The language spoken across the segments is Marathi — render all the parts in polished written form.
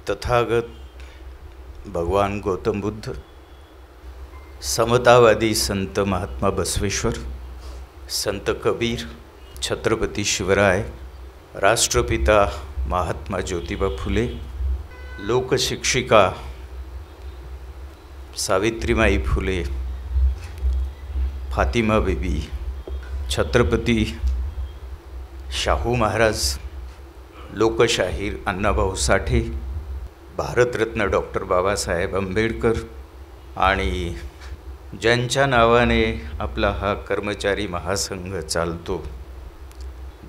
तथागत भगवान गौतम बुद्ध, समतावादी संत महात्मा बसवेश्वर, संत कबीर, छत्रपती शिवराय, राष्ट्रपिता महात्मा ज्योतिबा फुले, लोकशिक्षिका सावित्रीमाई फुले, फातिमा बीबी, छत्रपती शाहू महाराज, लोकशाहीर अण्णाभाऊ साठे, भारतरत्न डॉक्टर बाबासाहेब आंबेडकर आणि ज्यांच्या नावाने आपला हा कर्मचारी महासंघ चालतो,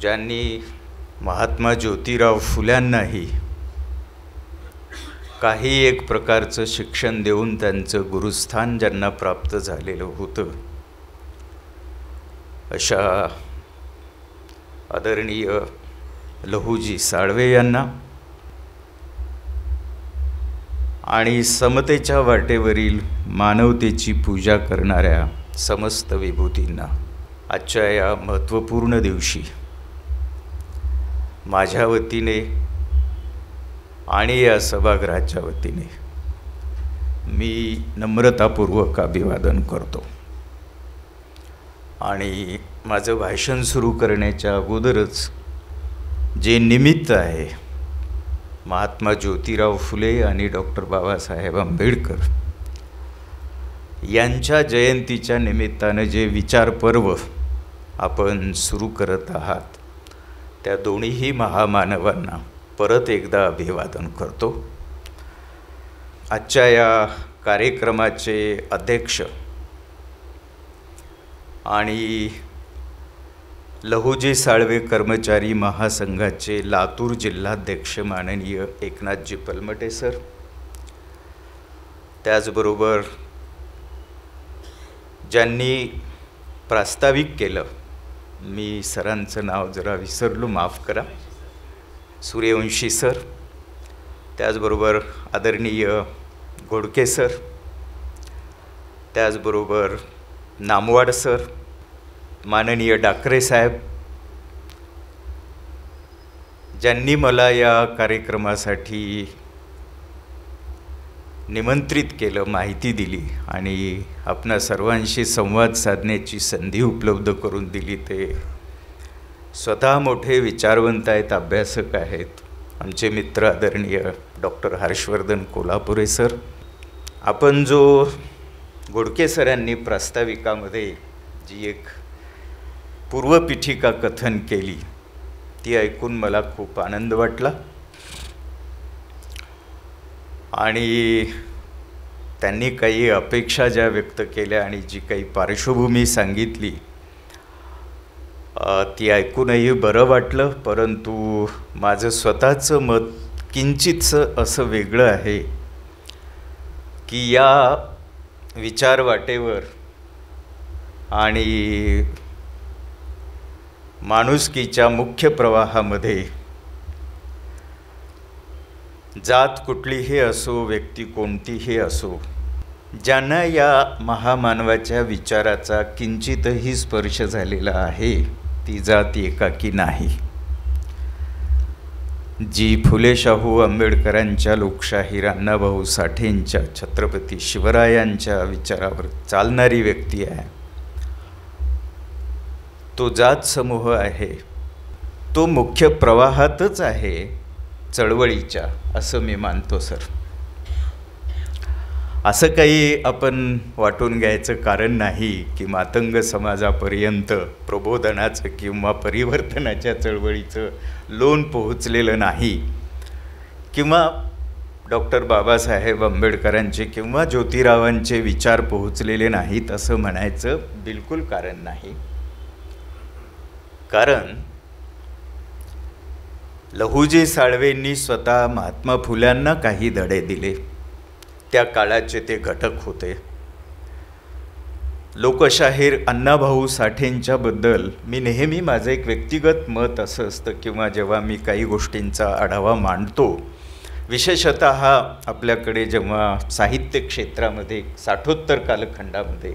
ज्यांनी महात्मा ज्योतिराव फुल्यांनाही काही एक प्रकारचं शिक्षण देऊन त्यांचं गुरुस्थान ज्यांना प्राप्त झालेलं होतं, अशा आदरणीय लहूजी साळवे यांना आणि समतेच्या वाटेवरील मानवतेची पूजा करणाऱ्या समस्त विभूतींना आजच्या या महत्त्वपूर्ण दिवशी माझ्या वतीने आणि या सभागृहाच्या वतीने मी नम्रतापूर्वक अभिवादन करतो. आणि माझं भाषण सुरू करण्याच्या अगोदरच जे निमित्त आहे, महात्मा ज्योतिराव फुले आणि डॉक्टर बाबासाहेब आंबेडकर यांच्या जयंतीच्या निमित्तानं जे विचार पर्व आपण सुरू करत आहात, त्या दोन्हीही महामानवांना परत एकदा अभिवादन करतो. आजच्या या कार्यक्रमाचे अध्यक्ष आणि लहूजी साळवे कर्मचारी महासंघाचे लातूर जिल्हाध्यक्ष माननीय एकनाथजी पलमटे सर, त्याचबरोबर ज्यांनी प्रास्ताविक केलं, मी सरांचं नाव जरा विसरलो, माफ करा, सूर्यवंशी सर, त्याचबरोबर आदरणीय घोडके सर, त्याचबरोबर नामवाड सर, माननीय डाकरे साहेब, ज्यांनी मला या कार्यक्रमासाठी निमंत्रित केलं, माहिती दिली आणि आपणा सर्वांशी संवाद साधण्याची संधी उपलब्ध करून दिली, ते स्वतः मोठे विचारवंत आहेत, अभ्यासक आहेत, आमचे मित्र आदरणीय डॉक्टर हर्षवर्धन कोल्हापुरे सर. आपण जो घोडके सरांनी प्रास्ताविकामध्ये जी एक पूर्वपीठिका कथन केली, ती ऐकून मला खूप आनंद वाटला आणि त्यांनी काही अपेक्षा ज्या व्यक्त केल्या आणि जी काही पार्श्वभूमी सांगितली, ती ऐकूनही बरं वाटलं. परंतु माझं स्वतःचं मत किंचितचं असं वेगळं आहे की या विचारवाटेवर आणि माणुसकीच्या मुख्य प्रवाहामध्ये जात कुठलीही असो, व्यक्ती कोणतीही असो, ज्यांना या महामानवाच्या विचाराचा किंचितही स्पर्श झालेला आहे, ती जात एकाकी नाही. जी फुले शाहू आंबेडकरांच्या, लोकशाहीर अण्णाभाऊ साठेंच्या, छत्रपती शिवरायांच्या विचारावर चालणारी व्यक्ती आहे, तो जात समूह आहे, तो मुख्य प्रवाहातच आहे चळवळीच्या, असं मी मानतो सर. असं काही आपण वाटून घ्यायचं कारण नाही की मातंग समाजापर्यंत प्रबोधनाचं किंवा परिवर्तनाच्या चळवळीचं लोण पोहोचलेलं नाही, किंवा डॉक्टर बाबासाहेब आंबेडकरांचे किंवा ज्योतिरावांचे विचार पोहोचलेले नाहीत असं म्हणायचं बिलकुल कारण नाही. कारण लहूजी साळवेंनी स्वतः महात्मा फुल्यांना काही धडे दिले, त्या काळाचे ते घटक होते. लोकशाहीर अण्णाभाऊ साठेंच्याबद्दल मी नेहमी माझं एक व्यक्तिगत मत असं असतं, किंवा जेव्हा मी काही गोष्टींचा आढावा मांडतो, विशेषतः आपल्याकडे जेव्हा साहित्य क्षेत्रामध्ये साठोत्तर कालखंडामध्ये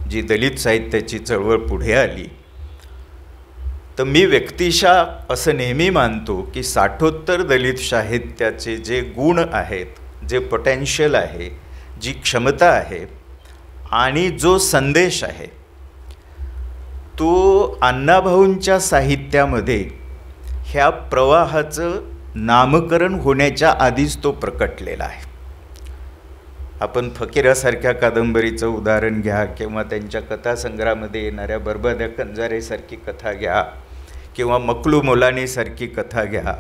जी दलित साहित्याची चळवळ पुढे आली, तर मी व्यक्तिशः असं नेहमी मानतो की साठोत्तर दलित साहित्याचे जे गुण आहेत, जे पोटेन्शियल आहे, जी क्षमता आहे आणि जो संदेश आहे, तो अण्णाभाऊंच्या साहित्यामध्ये ह्या प्रवाहाचं नामकरण होण्याच्या आधीच तो प्रकटलेला आहे. आपण फकीरासारख्या कादंबरीचं उदाहरण घ्या किंवा त्यांच्या कथासंग्रहामध्ये येणाऱ्या बरबाद्या कंजारेसारखी कथा घ्या किंवा मकलू मोलानीसारखी कथा घ्या.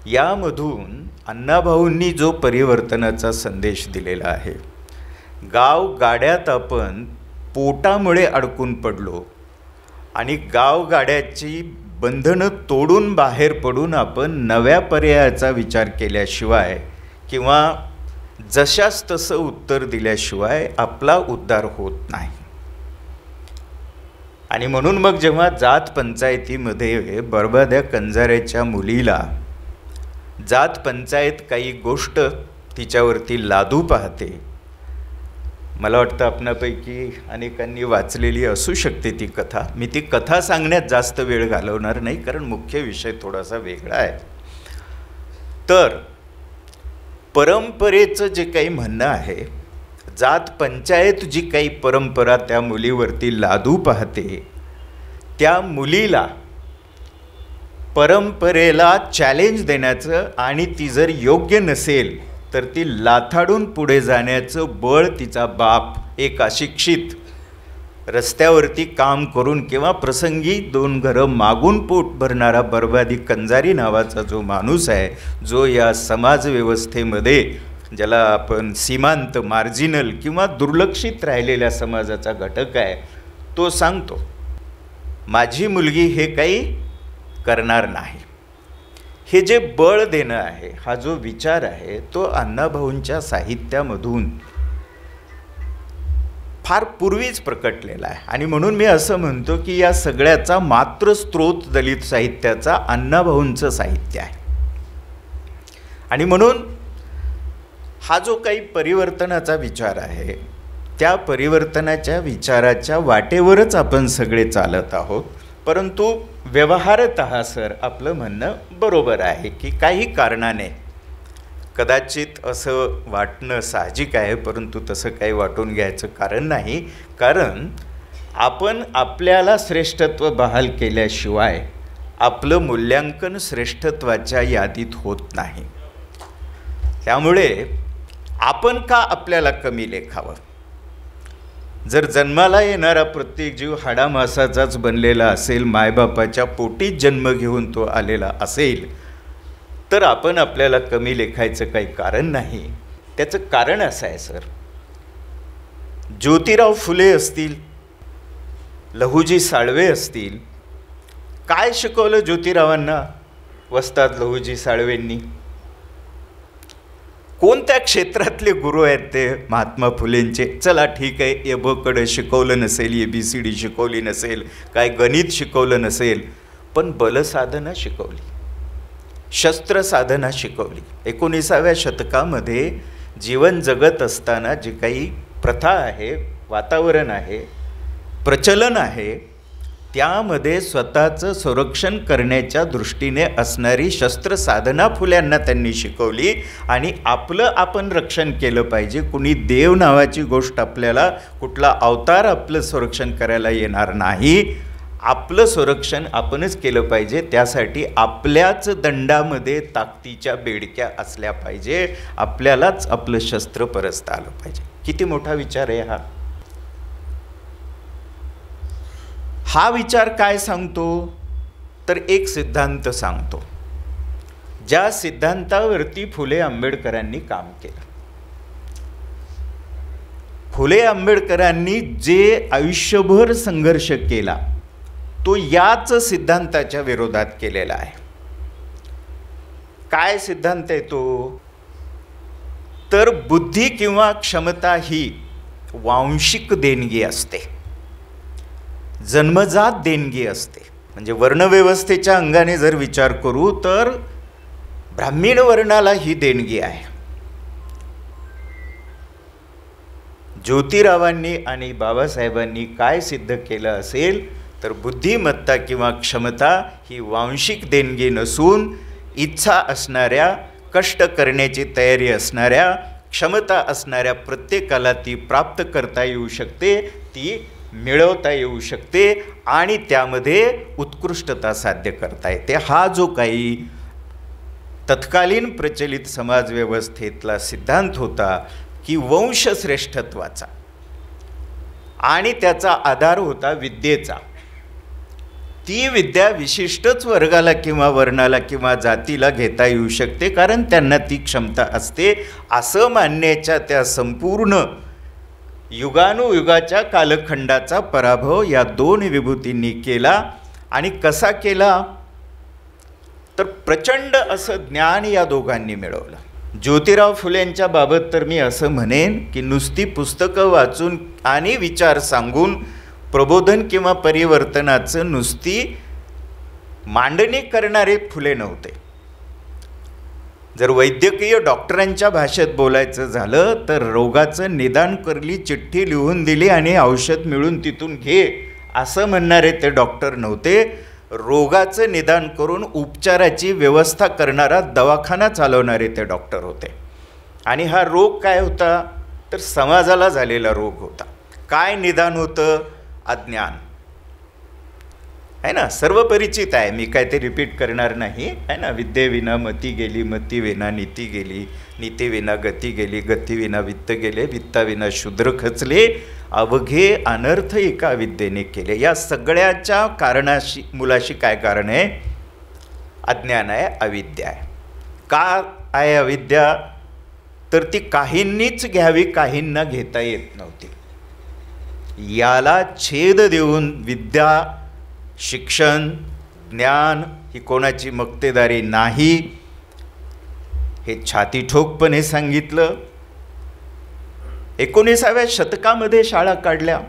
यामधून अण्णाभाऊंनी जो परिवर्तनाचा संदेश दिलेला आहे, गाव गाड्यात आपण पोटामुळे अडकून पडलो आणि गावगाड्याची बंधनं तोडून बाहेर पडून आपण नव्या पर्यायाचा विचार केल्याशिवाय किंवा जशास तसं उत्तर दिल्याशिवाय आपला उद्धार होत नाही. आणि म्हणून मग जेव्हा जात पंचायतीमध्ये बरबाद्या कंजाऱ्याच्या मुलीला जात पंचायत काही गोष्ट तिच्यावरती लादू पाहते, मला वाटतं आपणापैकी अनेकांनी वाचलेली असू शकते ती कथा. मी ती कथा सांगण्यात जास्त वेळ घालवणार नाही, कारण मुख्य विषय थोडासा वेगळा आहे. तर परंपरेचं जे काही म्हणणं आहे, जात पंचायत जी काही परंपरा त्या मुलीवरती लादू पाहते, त्या मुलीला परंपरेला चॅलेंज देण्याचं आणि ती जर योग्य नसेल तर ती लाथाडून पुढे जाण्याचं बळ तिचा बाप, एक अशिक्षित रस्त्यावरती काम करून किंवा प्रसंगी 2 घरं मागून पोट भरणारा बरबादी कंजारी नावाचा जो माणूस आहे, जो या समाजव्यवस्थेमध्ये ज्याला आपण सीमांत, मार्जिनल किंवा दुर्लक्षित राहिलेल्या समाजाचा घटक आहे, तो सांगतो माझी मुलगी हे काही करणार नाही. हे जे बळ देणं आहे, हा जो विचार आहे, तो अण्णाभाऊंच्या साहित्यामधून फार पूर्वीच प्रकटलेला आहे. आणि म्हणून मी असं म्हणतो की या सगळ्याचा मात्र स्रोत दलित साहित्याचा अण्णाभाऊंचं साहित्य आहे. आणि म्हणून हा जो काही परिवर्तनाचा विचार आहे, त्या परिवर्तनाच्या विचाराच्या वाटेवरच आपण सगळे चालत आहोत. परंतु व्यवहारतः सर आपलं म्हणणं बरोबर आहे की काही कारणाने, कदाचित असं वाटणं साहजिक आहे, परंतु तसं काही वाटून घ्यायचं कारण नाही. कारण आपण आपल्याला श्रेष्ठत्व बहाल केल्याशिवाय आपलं मूल्यांकन श्रेष्ठत्वाच्या यादीत होत नाही. त्यामुळे आपण का आपल्याला कमी लेखावं? जर जन्माला येणारा प्रत्येक जीव हाडामासाचाच बनलेला असेल, मायबापाच्या पोटीच जन्म घेऊन तो आलेला असेल, तर आपण आपल्याला कमी लेखायचं काही कारण नाही. त्याचं कारण असं आहे सर, ज्योतिराव फुले असतील, लहुजी साळवे असतील, काय शिकवलं ज्योतिरावांना वस्ताद लहुजी साळवेंनी? कोणत्या क्षेत्रातले गुरु आहेत ते महात्मा फुलेंचे? चला ठीक आहे, एबकडे शिकवलं नसेल, ABCD शिकवली नसेल, काय गणित शिकवलं नसेल, पण बलसाधना शिकवली, शस्त्रसाधना शिकवली. 19व्या शतकामध्ये जीवन जगत असताना जी काही प्रथा आहे, वातावरण आहे, प्रचलन आहे, त्यामध्ये स्वतःचं संरक्षण करण्याच्या दृष्टीने असणारी शस्त्रसाधना फुल्यांना त्यांनी शिकवली. आणि आपलं आपण रक्षण केलं पाहिजे. कुणी देव नावाची गोष्ट, आपल्याला कुठला अवतार आपलं संरक्षण करायला येणार नाही. आपलं संरक्षण आपणच केलं पाहिजे. त्यासाठी आपल्याच दंडामध्ये ताकदीच्या बेडक्या असल्या पाहिजे. आपल्यालाच आपलं शस्त्र परस्ता आलं पाहिजे. किती मोठा विचार आहे हा. हा विचार काय सांगतो? तर एक सिद्धांत सांगतो, ज्या सिद्धांतावरती फुले आंबेडकरांनी काम केलं. फुले आंबेडकरांनी जे आयुष्यभर संघर्ष केला तो याच सिद्धांताच्या विरोधात केलेला आहे. काय सिद्धांत आहे तो? तर बुद्धी किंवा क्षमता ही वांशिक देणगी असते, जन्मजात देणगी असते. म्हणजे वर्णव्यवस्थेच्या अंगाने जर विचार करू तर ब्राह्मण वर्णाला ही देणगी आहे. ज्योतिरावांनी आणि बाबासाहेबांनी काय सिद्ध केलं असेल तर बुद्धिमत्ता किंवा क्षमता ही वांशिक देणगी नसून इच्छा असणाऱ्या, कष्ट करण्याची तयारी असणाऱ्या, क्षमता असणाऱ्या प्रत्येकाला ती प्राप्त करता येऊ शकते, ती मिळवता येऊ शकते आणि त्यामध्ये उत्कृष्टता साध्य करता येते. हा जो काही तत्कालीन प्रचलित समाजव्यवस्थेतला सिद्धांत होता की वंशश्रेष्ठत्वाचा, आणि त्याचा आधार होता विद्येचा. ती विद्या विशिष्टच वर्गाला किंवा वर्णाला किंवा जातीला घेता येऊ शकते कारण त्यांना ती क्षमता असते, असं मानण्याच्या त्या संपूर्ण युगानुयुगाच्या कालखंडाचा पराभव या दोन विभूतींनी केला. आणि कसा केला तर प्रचंड असं ज्ञान या दोघांनी मिळवलं. ज्योतिराव फुलेंच्या बाबत तर मी असं म्हणेन की नुसती पुस्तकं वाचून आणि विचार सांगून प्रबोधन किंवा परिवर्तनाचं नुसती मांडणी करणारे फुले नव्हते. जर वैद्यकीय डॉक्टरांच्या भाषेत बोलायचं झालं तर रोगाचं निदान करली, चिठ्ठी लिहून दिली आणि औषध मिळून तिथून घे असं म्हणणारे ते डॉक्टर नव्हते. रोगाचं निदान करून उपचाराची व्यवस्था करणारा दवाखाना चालवणारे ते डॉक्टर होते. आणि हा रोग काय होता तर समाजाला झालेला रोग होता. काय निदान होतं? अज्ञान आहे ना, सर्व परिचित आहे, मी काय ते रिपीट करणार नाही आहे ना. विद्येविना मती गेली, मतीविना नीती गेली, नीतीविना गती गेली, गतीविना वित्त गेले, वित्ताविना शूद्र खचले, अवघे अनर्थ एका विद्येने केले. या सगळ्याच्या कारणाशी मुलाशी काय कारण आहे? अज्ञान आहे, अविद्या आहे. का आहे अविद्या? तर ती काहींनीच घ्यावी, काहींना घेता येत नव्हती. याला छेद देऊन विद्या, शिक्षण, ज्ञान ही कोणाची मक्तेदारी नाही हे छातीठोकपणे सांगितलं. 19व्या शतकामध्ये शाळा काढल्या.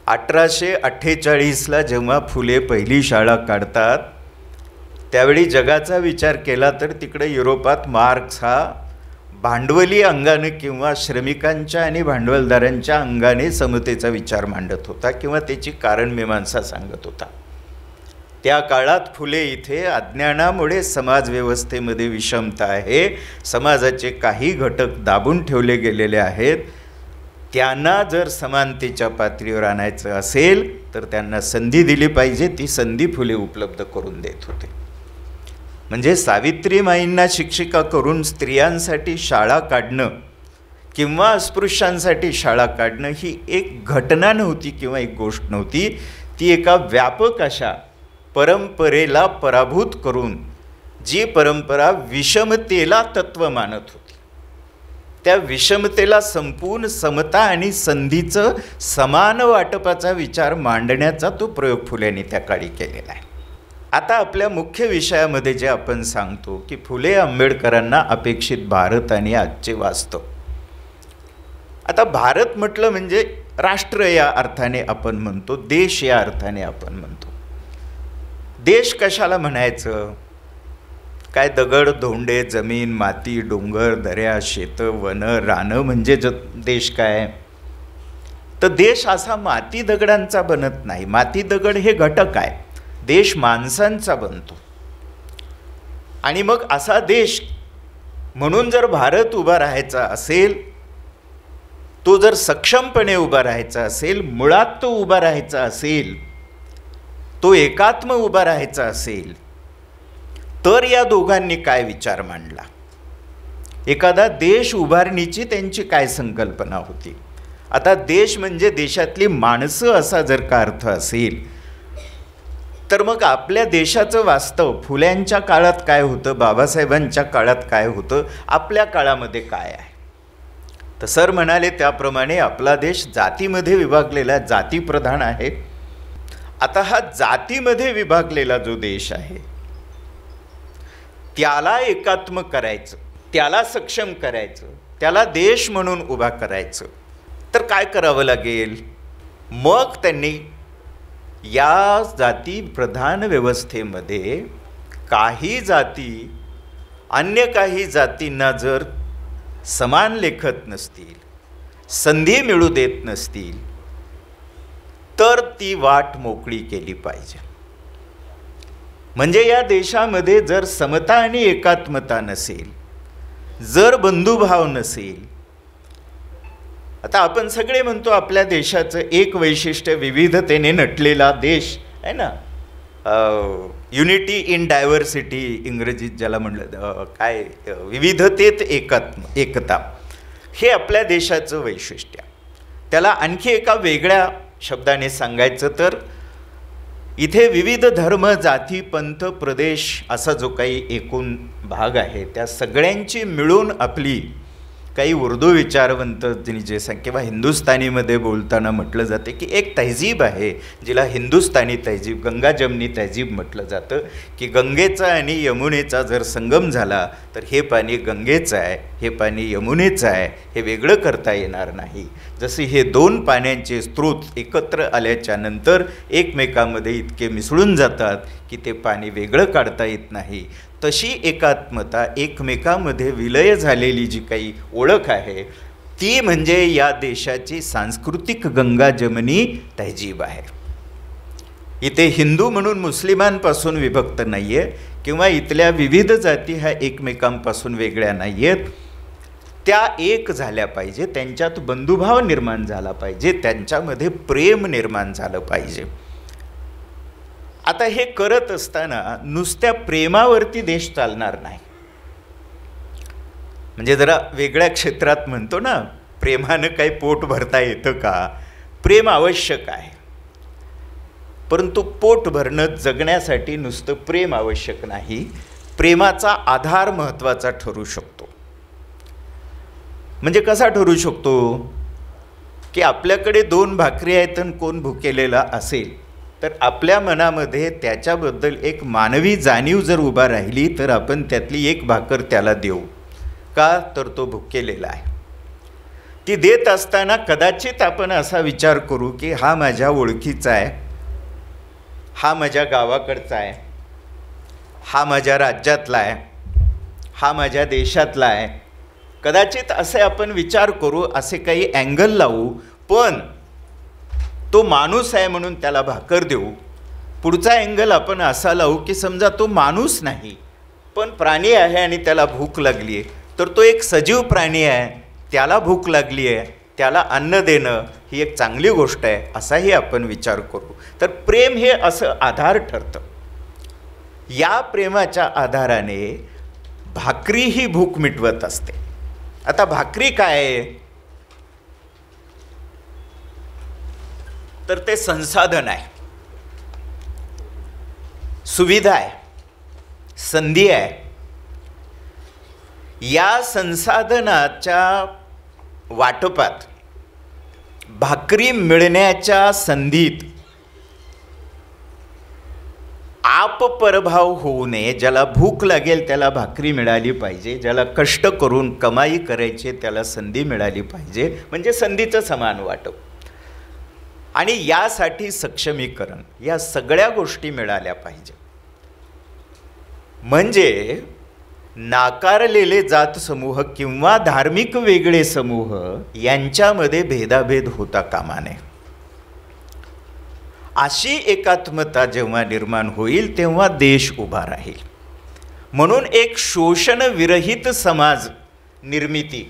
1848ला जेव्हा फुले पहिली शाळा काढतात त्यावेळी जगाचा विचार केला तर तिकडे युरोपात मार्क्स हा भांडवली अंगाने किंवा श्रमिकांच्या आणि भांडवलदारांच्या अंगाने समतेचा विचार मांडत होता किंवा त्याची कारणमीमांसा सांगत होता. त्या काळात फुले इथे अज्ञानामुळे समाजव्यवस्थेमध्ये विषमता आहे, समाजाचे काही घटक दाबून ठेवले गेलेले आहेत, त्यांना जर समानतेच्या पातळीवर आणायचं असेल तर त्यांना संधी दिली पाहिजे. ती संधी फुले उपलब्ध करून देत होते. म्हणजे सावित्रीमाईंना शिक्षिका करून स्त्रियांसाठी शाळा काढणं किंवा अस्पृश्यांसाठी शाळा काढणं ही एक घटना नव्हती किंवा एक गोष्ट नव्हती. ती एका व्यापक अशा परंपरेला पराभूत करून, जी परंपरा विषमतेला तत्व मानत होती, त्या विषमतेला संपूर्ण समता आणि संधीचं समान वाटपाचा विचार मांडण्याचा तो प्रयोग फुलेंनी त्या काळी केलेला आहे. आता आपल्या मुख्य विषयामध्ये जे आपण सांगतो की फुले आंबेडकरांना अपेक्षित भारत आणि आजचे वास्तव. आता भारत म्हटलं म्हणजे राष्ट्र या अर्थाने आपण म्हणतो, देश या अर्थाने आपण म्हणतो. देश कशाला म्हणायचं? काय दगड, धोंडे, जमीन, माती, डोंगर, दऱ्या, शेतं, वनं, रानं म्हणजे देश काय? तर देश असा माती दगडांचा बनत नाही. माती दगड हे घटक आहे, देश माणसांचा बनतो. आणि मग असा देश म्हणून जर भारत उभा राहायचा असेल, तो जर सक्षमपणे उभा राहायचा असेल, मुळात तो उभा राहायचा असेल, तो एकात्म उभा राहायचा असेल, तर या दोघांनी काय विचार मांडला? एखादा देश उभारणीची त्यांची काय संकल्पना होती? आता देश म्हणजे देशातली माणसं असा जर का अर्थ असेल तर मग आपल्या देशाचं वास्तव फुल्यांच्या काळात काय होतं, बाबासाहेबांच्या काळात काय होतं, आपल्या काळामध्ये काय आहे? तर सर म्हणाले त्याप्रमाणे आपला देश जातीमध्ये विभागलेला, जातीप्रधान आहे. आता हा जातीमध्ये विभागलेला जो देश आहे त्याला एकात्म करायचं, त्याला सक्षम करायचं, त्याला देश म्हणून उभा करायचं, तर काय करावं लागेल? मग त्यांनी या जाती प्रधान व्यवस्थेमध्ये काही जाती अन्य काही जातींना जर समान लेखत नसतील, संधी मिळू देत नसतील, तर ती वाट मोकळी केली पाहिजे. म्हणजे या देशामध्ये जर समता आणि एकात्मता नसेल, जर बंधुभाव नसेल, आता आपण सगळे म्हणतो आपल्या देशाचं एक वैशिष्ट्य विविधतेने नटलेला देश आहे ना, युनिटी इन डायव्हर्सिटी इंग्रजीत ज्याला म्हणलं, काय विविधतेत एकता, हे आपल्या देशाचं वैशिष्ट्य. त्याला आणखी एका वेगळ्या शब्दाने सांगायचं तर इथे विविध धर्म, जाती, पंथ, प्रदेश असा जो काही एकूण भाग आहे त्या सगळ्यांची मिळून आपली काही उर्दू विचारवंत जे किंवा हिंदुस्थानीमध्ये बोलताना म्हटलं जाते की एक तहजीब आहे जिला हिंदुस्थानी तहजीब, गंगा जमनी तहजीब म्हटलं जातं, की गंगेचा आणि यमुनेचा जर संगम झाला तर हे पाणी गंगेचं आहे, हे पाणी यमुनेचं आहे, हे वेगळं करता येणार नाही. जसे हे दोन पाण्याचे स्रोत एकत्र आल्याच्या नंतर एकमेकांमध्ये इतके मिसळून जातात की ते पाणी वेगळं काढता येत नाही, तशी एकात्मता, एकमेकांमध्ये विलय झालेली जी काही ओळख आहे ती म्हणजे या देशाची सांस्कृतिक गंगा जमनी तहजीब आहे. इथे हिंदू म्हणून मुस्लिमांपासून विभक्त नाही आहे किंवा इथल्या विविध जाती ह्या एकमेकांपासून वेगळ्या नाही आहेत, त्या एक झाल्या पाहिजे, त्यांच्यात बंधुभाव निर्माण झाला पाहिजे, त्यांच्यामध्ये प्रेम निर्माण झालं पाहिजे. आता हे करत असताना नुसत्या प्रेमावरती देश चालणार नाही. म्हणजे जरा वेगळ्या क्षेत्रात म्हणतो ना, प्रेमानं काही पोट भरता येतं का? प्रेम आवश्यक आहे, परंतु पोट भरणं जगण्यासाठी नुसतं प्रेम आवश्यक नाही, प्रेमाचा आधार महत्त्वाचा ठरू शकतो. म्हणजे कसा ठरू शकतो की आपल्याकडे 2 भाकरी आहेत आणि कोण भुकेलेला असेल तर आपल्या मनामध्ये त्याच्याबद्दल एक मानवी जाणीव जर उभा राहिली तर आपण त्यातली एक भाकर त्याला देऊ का, तर तो भुकेलेला आहे. ती देत असताना कदाचित आपण असा विचार करू की हा माझ्या ओळखीचा आहे, हा माझ्या गावाकडचा आहे, हा माझ्या राज्यातला आहे, हा माझ्या देशातला आहे, कदाचित असे आपण विचार करू, असे काही अँगल लावू. पण तो माणूस आहे म्हणून त्याला भाकर देऊ. पुढचा अँगल आपण असा लावू की समजा तो माणूस नाही पण प्राणी आहे आणि त्याला भूक लागली आहे, तर तो एक सजीव प्राणी आहे, त्याला भूक लागली आहे, त्याला अन्न देणं ही एक चांगली गोष्ट आहे असाही आपण विचार करू. तर प्रेम हे असं आधार ठरतं. या प्रेमाच्या आधाराने भाकरी ही भूक मिटवत असते. आता भाकरी काय आहे तर ते संसाधन आहे, सुविधा आहे, संधी आहे. या संसाधनाच्या वाटपात भाकरी मिळण्याच्या संधीत आपपरभाव होऊ नये. ज्याला भूक लागेल त्याला भाकरी मिळाली पाहिजे, ज्याला कष्ट करून कमाई करायचे त्याला संधी मिळाली पाहिजे, म्हणजे संधीचं समान वाटप. आणि यासाठी सक्षमीकरण, या सगळ्या गोष्टी मिळाल्या पाहिजे. म्हणजे नाकारलेले जात समूह किंवा धार्मिक वेगळे समूह यांच्यामध्ये भेदाभेद होता कामा नये. अशी एकात्मता जेव्हा निर्माण होईल तेव्हा देश उभा राहील. म्हणून एक शोषणविरहित समाज निर्मिती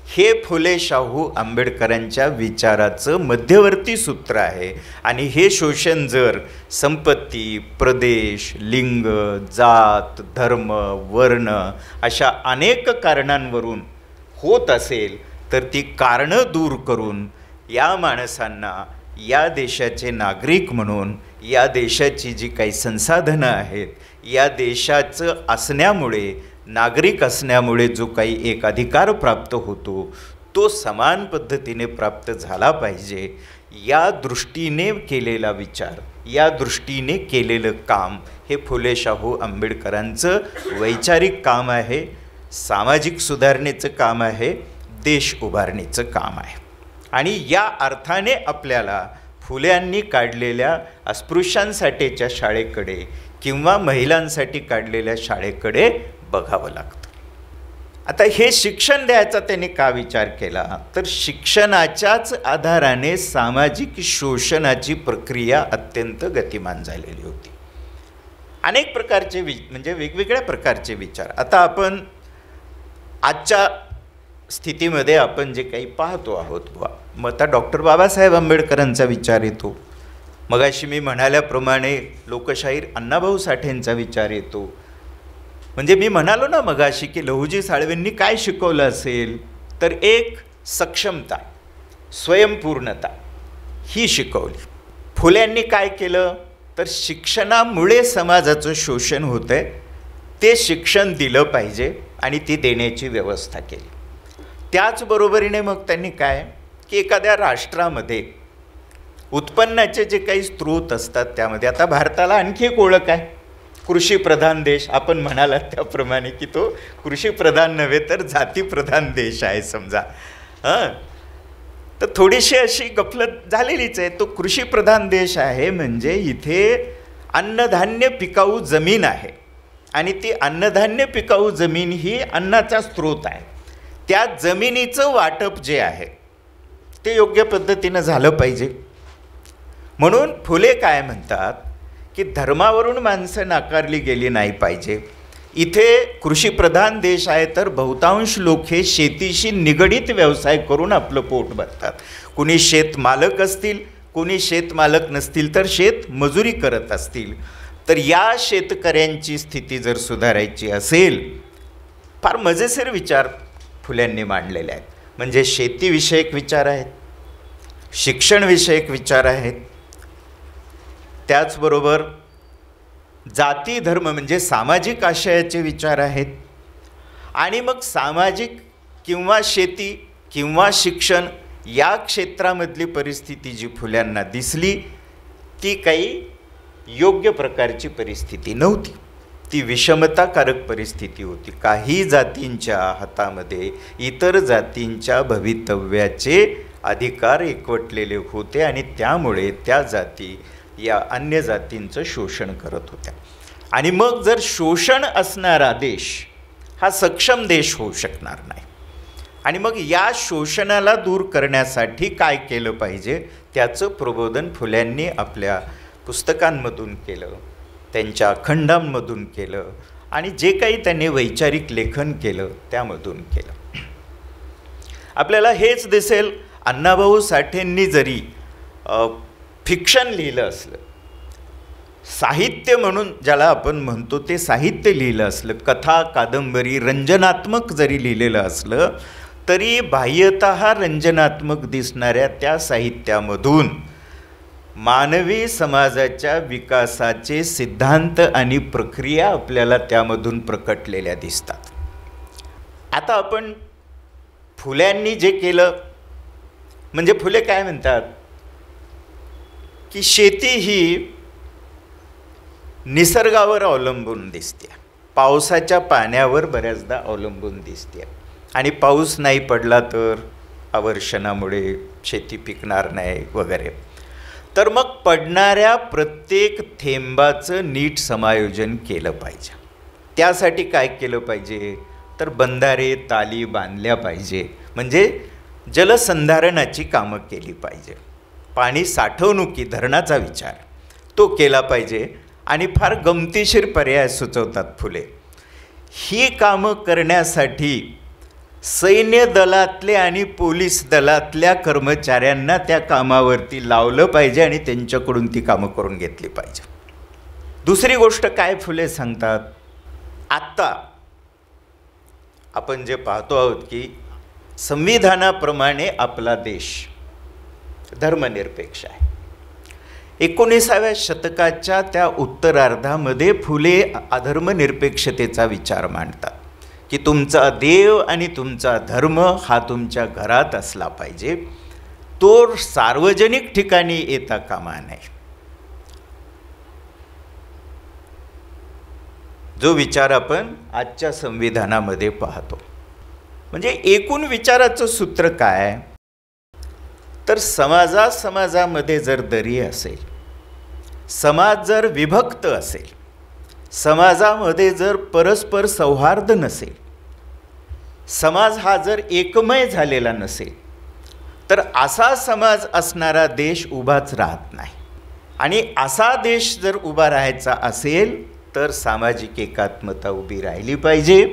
हे फुले शाहू आंबेडकरांच्या विचाराचं मध्यवर्ती सूत्र आहे. आणि हे शोषण जर संपत्ती, प्रदेश, लिंग, जात, धर्म, वर्ण अशा अनेक कारणांवरून होत असेल तर ती कारणं दूर करून या माणसांना या देशाचे नागरिक म्हणून, या देशाची जी काही संसाधनं आहेत, या देशाचं असण्यामुळे, नागरिक असण्यामुळे जो काही एक अधिकार प्राप्त होतो तो समान पद्धतीने प्राप्त झाला पाहिजे. या दृष्टीने केलेला विचार, या दृष्टीने केलेलं काम हे फुले शाहू आंबेडकरांचं वैचारिक काम आहे, सामाजिक सुधारणेचं काम आहे, देश उभारणीचं काम आहे. आणि या अर्थाने आपल्याला फुल्यांनी काढलेल्या अस्पृश्यांसाठीच्या शाळेकडे किंवा महिलांसाठी काढलेल्या शाळेकडे बघावं लागतं. आता हे शिक्षण द्यायचा त्यांनी का विचार केला, तर शिक्षणाच्याच आधाराने सामाजिक शोषणाची प्रक्रिया अत्यंत गतिमान झालेली होती. अनेक प्रकारचे म्हणजे वेगवेगळ्या प्रकारचे विचार. आता आपण आजच्या स्थितीमध्ये आपण जे काही पाहतो आहोत मग आता डॉक्टर बाबासाहेब आंबेडकरांचा विचार येतो, मगाशी मी म्हणाल्याप्रमाणे लोकशाहीर अण्णाभाऊ साठेंचा विचार येतो. म्हणजे मी म्हणालो ना मगाशी की लहुजी साळवेंनी काय शिकवलं असेल, तर एक सक्षमता, स्वयंपूर्णता ही शिकवली. फुल्यांनी काय केलं, तर शिक्षणामुळे समाजाचं शोषण होतं आहे, ते शिक्षण दिलं पाहिजे आणि ती देण्याची व्यवस्था केली. त्याचबरोबरीने मग त्यांनी काय की एखाद्या राष्ट्रामध्ये उत्पन्नाचे जे काही स्रोत असतात त्यामध्ये, आता भारताला आणखी एक ओळख आहे, कृषीप्रधान देश. आपण म्हणालात त्याप्रमाणे की तो कृषीप्रधान नव्हे तर जातीप्रधान देश आहे समजा. तर थोडीशी अशी गफलत झालेलीच आहे. तो कृषीप्रधान देश आहे म्हणजे इथे अन्नधान्य पिकाऊ जमीन आहे आणि ती अन्नधान्य पिकाऊ जमीन ही अन्नाचा स्रोत आहे. त्या जमिनीचं वाटप जे आहे ते योग्य पद्धतीनं झालं पाहिजे. म्हणून फुले काय म्हणतात की धर्मावरून माणसं नाकारली गेली नाही पाहिजे. इथे कृषीप्रधान देश आहे तर बहुतांश लोक हे शेतीशी निगडीत व्यवसाय करून आपलं पोट भरतात. कुणी शेतमालक असतील, कुणी शेतमालक नसतील तर शेत मजुरी करत असतील. तर या शेतकऱ्यांची स्थिती जर सुधारायची असेल, फार मजेशीर विचार फुल्यांनी मांडलेले आहेत. म्हणजे शेतीविषयक विचार आहेत, शिक्षणविषयक विचार आहेत, त्याचबरोबर जाती धर्म म्हणजे सामाजिक आशयाचे विचार आहेत. आणि मग सामाजिक किंवा शेती किंवा शिक्षण या क्षेत्रामधली परिस्थिती जी फुल्यांना दिसली ती काही योग्य प्रकारची परिस्थिती नव्हती, ती विषमताकारक परिस्थिती होती. काही जातींच्या हातामध्ये इतर जातींच्या भवितव्याचे अधिकार एकवटलेले होते आणि त्यामुळे त्या जाती या अन्य जातींचं शोषण करत होत्या. आणि मग जर शोषण असणारा देश हा सक्षम देश होऊ शकणार नाही. आणि मग या शोषणाला दूर करण्यासाठी काय केलं पाहिजे त्याचं प्रबोधन फुल्यांनी आपल्या पुस्तकांमधून केलं, त्यांच्या खंडांमधून केलं आणि जे काही त्यांनी वैचारिक लेखन केलं त्यामधून केलं. आपल्याला हेच दिसेल, अण्णाभाऊ साठेंनी जरी फिक्शन लिहिलं असलं, साहित्य म्हणून ज्याला आपण म्हणतो ते साहित्य लिहिलं असलं, कथा कादंबरी रंजनात्मक जरी लिहिलेलं असलं, तरी बाह्यतः रंजनात्मक दिसणाऱ्या त्या साहित्यामधून मानवी समाजाच्या विकासाचे सिद्धांत आणि प्रक्रिया आपल्याला त्यामधून प्रकटलेल्या दिसतात. आता आपण फुल्यांनी जे केलं, म्हणजे फुले काय म्हणतात की शेती ही निसर्गावर अवलंबून दिसते, पावसाच्या पाण्यावर बऱ्याचदा अवलंबून दिसते. आणि पाऊस नाही पडला तर अवर्षणामुळे शेती पिकणार नाही वगैरे. तर मग पडणाऱ्या प्रत्येक थेंबाचं नीट समायोजन केलं पाहिजे. त्यासाठी काय केलं पाहिजे, तर बंधारे ताली बांधल्या पाहिजे, म्हणजे जलसंधारणाची कामं केली पाहिजे. पाणी साठवणुकी धरणाचा विचार तो केला पाहिजे. आणि फार गमतीशीर पर्याय सुचवतात फुले. ही कामं करण्यासाठी सैन्य दलातले आणि पोलीस दलातल्या कर्मचाऱ्यांना त्या कामावरती लावलं पाहिजे आणि त्यांच्याकडून ती कामं करून घेतली पाहिजे. दुसरी गोष्ट काय फुले सांगतात, आत्ता आपण जे पाहतो आहोत की संविधानाप्रमाणे आपला देश धर्मनिरपेक्ष आहे. 19व्या शतकाच्या त्या उत्तरार्धामध्ये फुले अधर्मनिरपेक्षतेचा विचार मांडतात की तुमचा देव आणि तुमचा धर्म हा तुमच्या घरात असला पाहिजे, तो सार्वजनिक ठिकाणी येता कामा नये. जो विचार आपण आजच्या संविधानामध्ये पाहतो. म्हणजे एकूण विचाराचं सूत्र काय, तर समाजामध्ये जर दरी असेल, समाज जर विभक्त असेल, समाजामध्ये जर परस्पर सौहार्द नसेल, समाज हा जर एकमय झालेला नसेल तर असा समाज असणारा देश उभाच राहत नाही. आणि असा देश जर उभा राहायचा असेल तर सामाजिक एकात्मता उभी राहिली पाहिजे.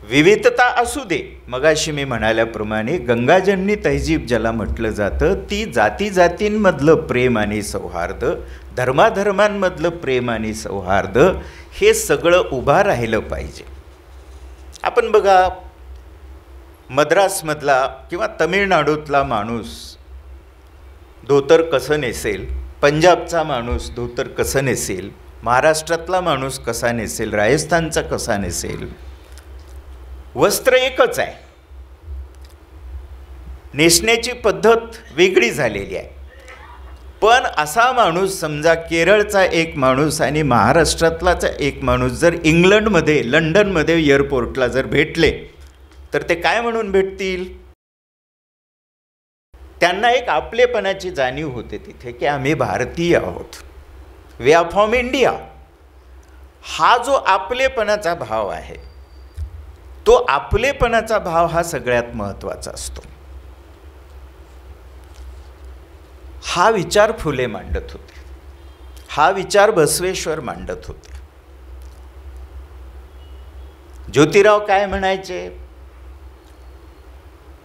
विविधता असू दे, मगाशी मी म्हणाल्याप्रमाणे गंगाजननी तहजीब ज्याला म्हटलं जातं ती जाती जातींमधलं प्रेम आणि सौहार्द, धर्माधर्मांमधलं प्रेम आणि सौहार्द हे सगळं उभा राहिलं पाहिजे. आपण बघा, मद्रासमधला किंवा तमिळनाडूतला माणूस धोतर कसं नेसेल, पंजाबचा माणूस धोतर कसं नेसेल, महाराष्ट्रातला माणूस कसा नेसेल, राजस्थानचा कसा नेसेल, वस्त्र एकच आहे, नेसण्याची पद्धत वेगळी झालेली आहे. पण असा माणूस समजा केरळचा एक माणूस आणि महाराष्ट्रातलाचा एक माणूस जर इंग्लंडमध्ये, लंडनमध्ये एअरपोर्टला जर भेटले तर ते काय म्हणून भेटतील? त्यांना एक आपलेपणाची जाणीव होते तिथे की आम्ही भारतीय आहोत, वी आर फ्रॉम इंडिया. हा जो आपलेपणाचा भाव आहे, तो आपलेपणाचा भाव हा सगळ्यात महत्त्वाचा असतो. हा विचार फुले मांडत होते, हा विचार बसवेश्वर मांडत होते. ज्योतिराव काय म्हणायचे?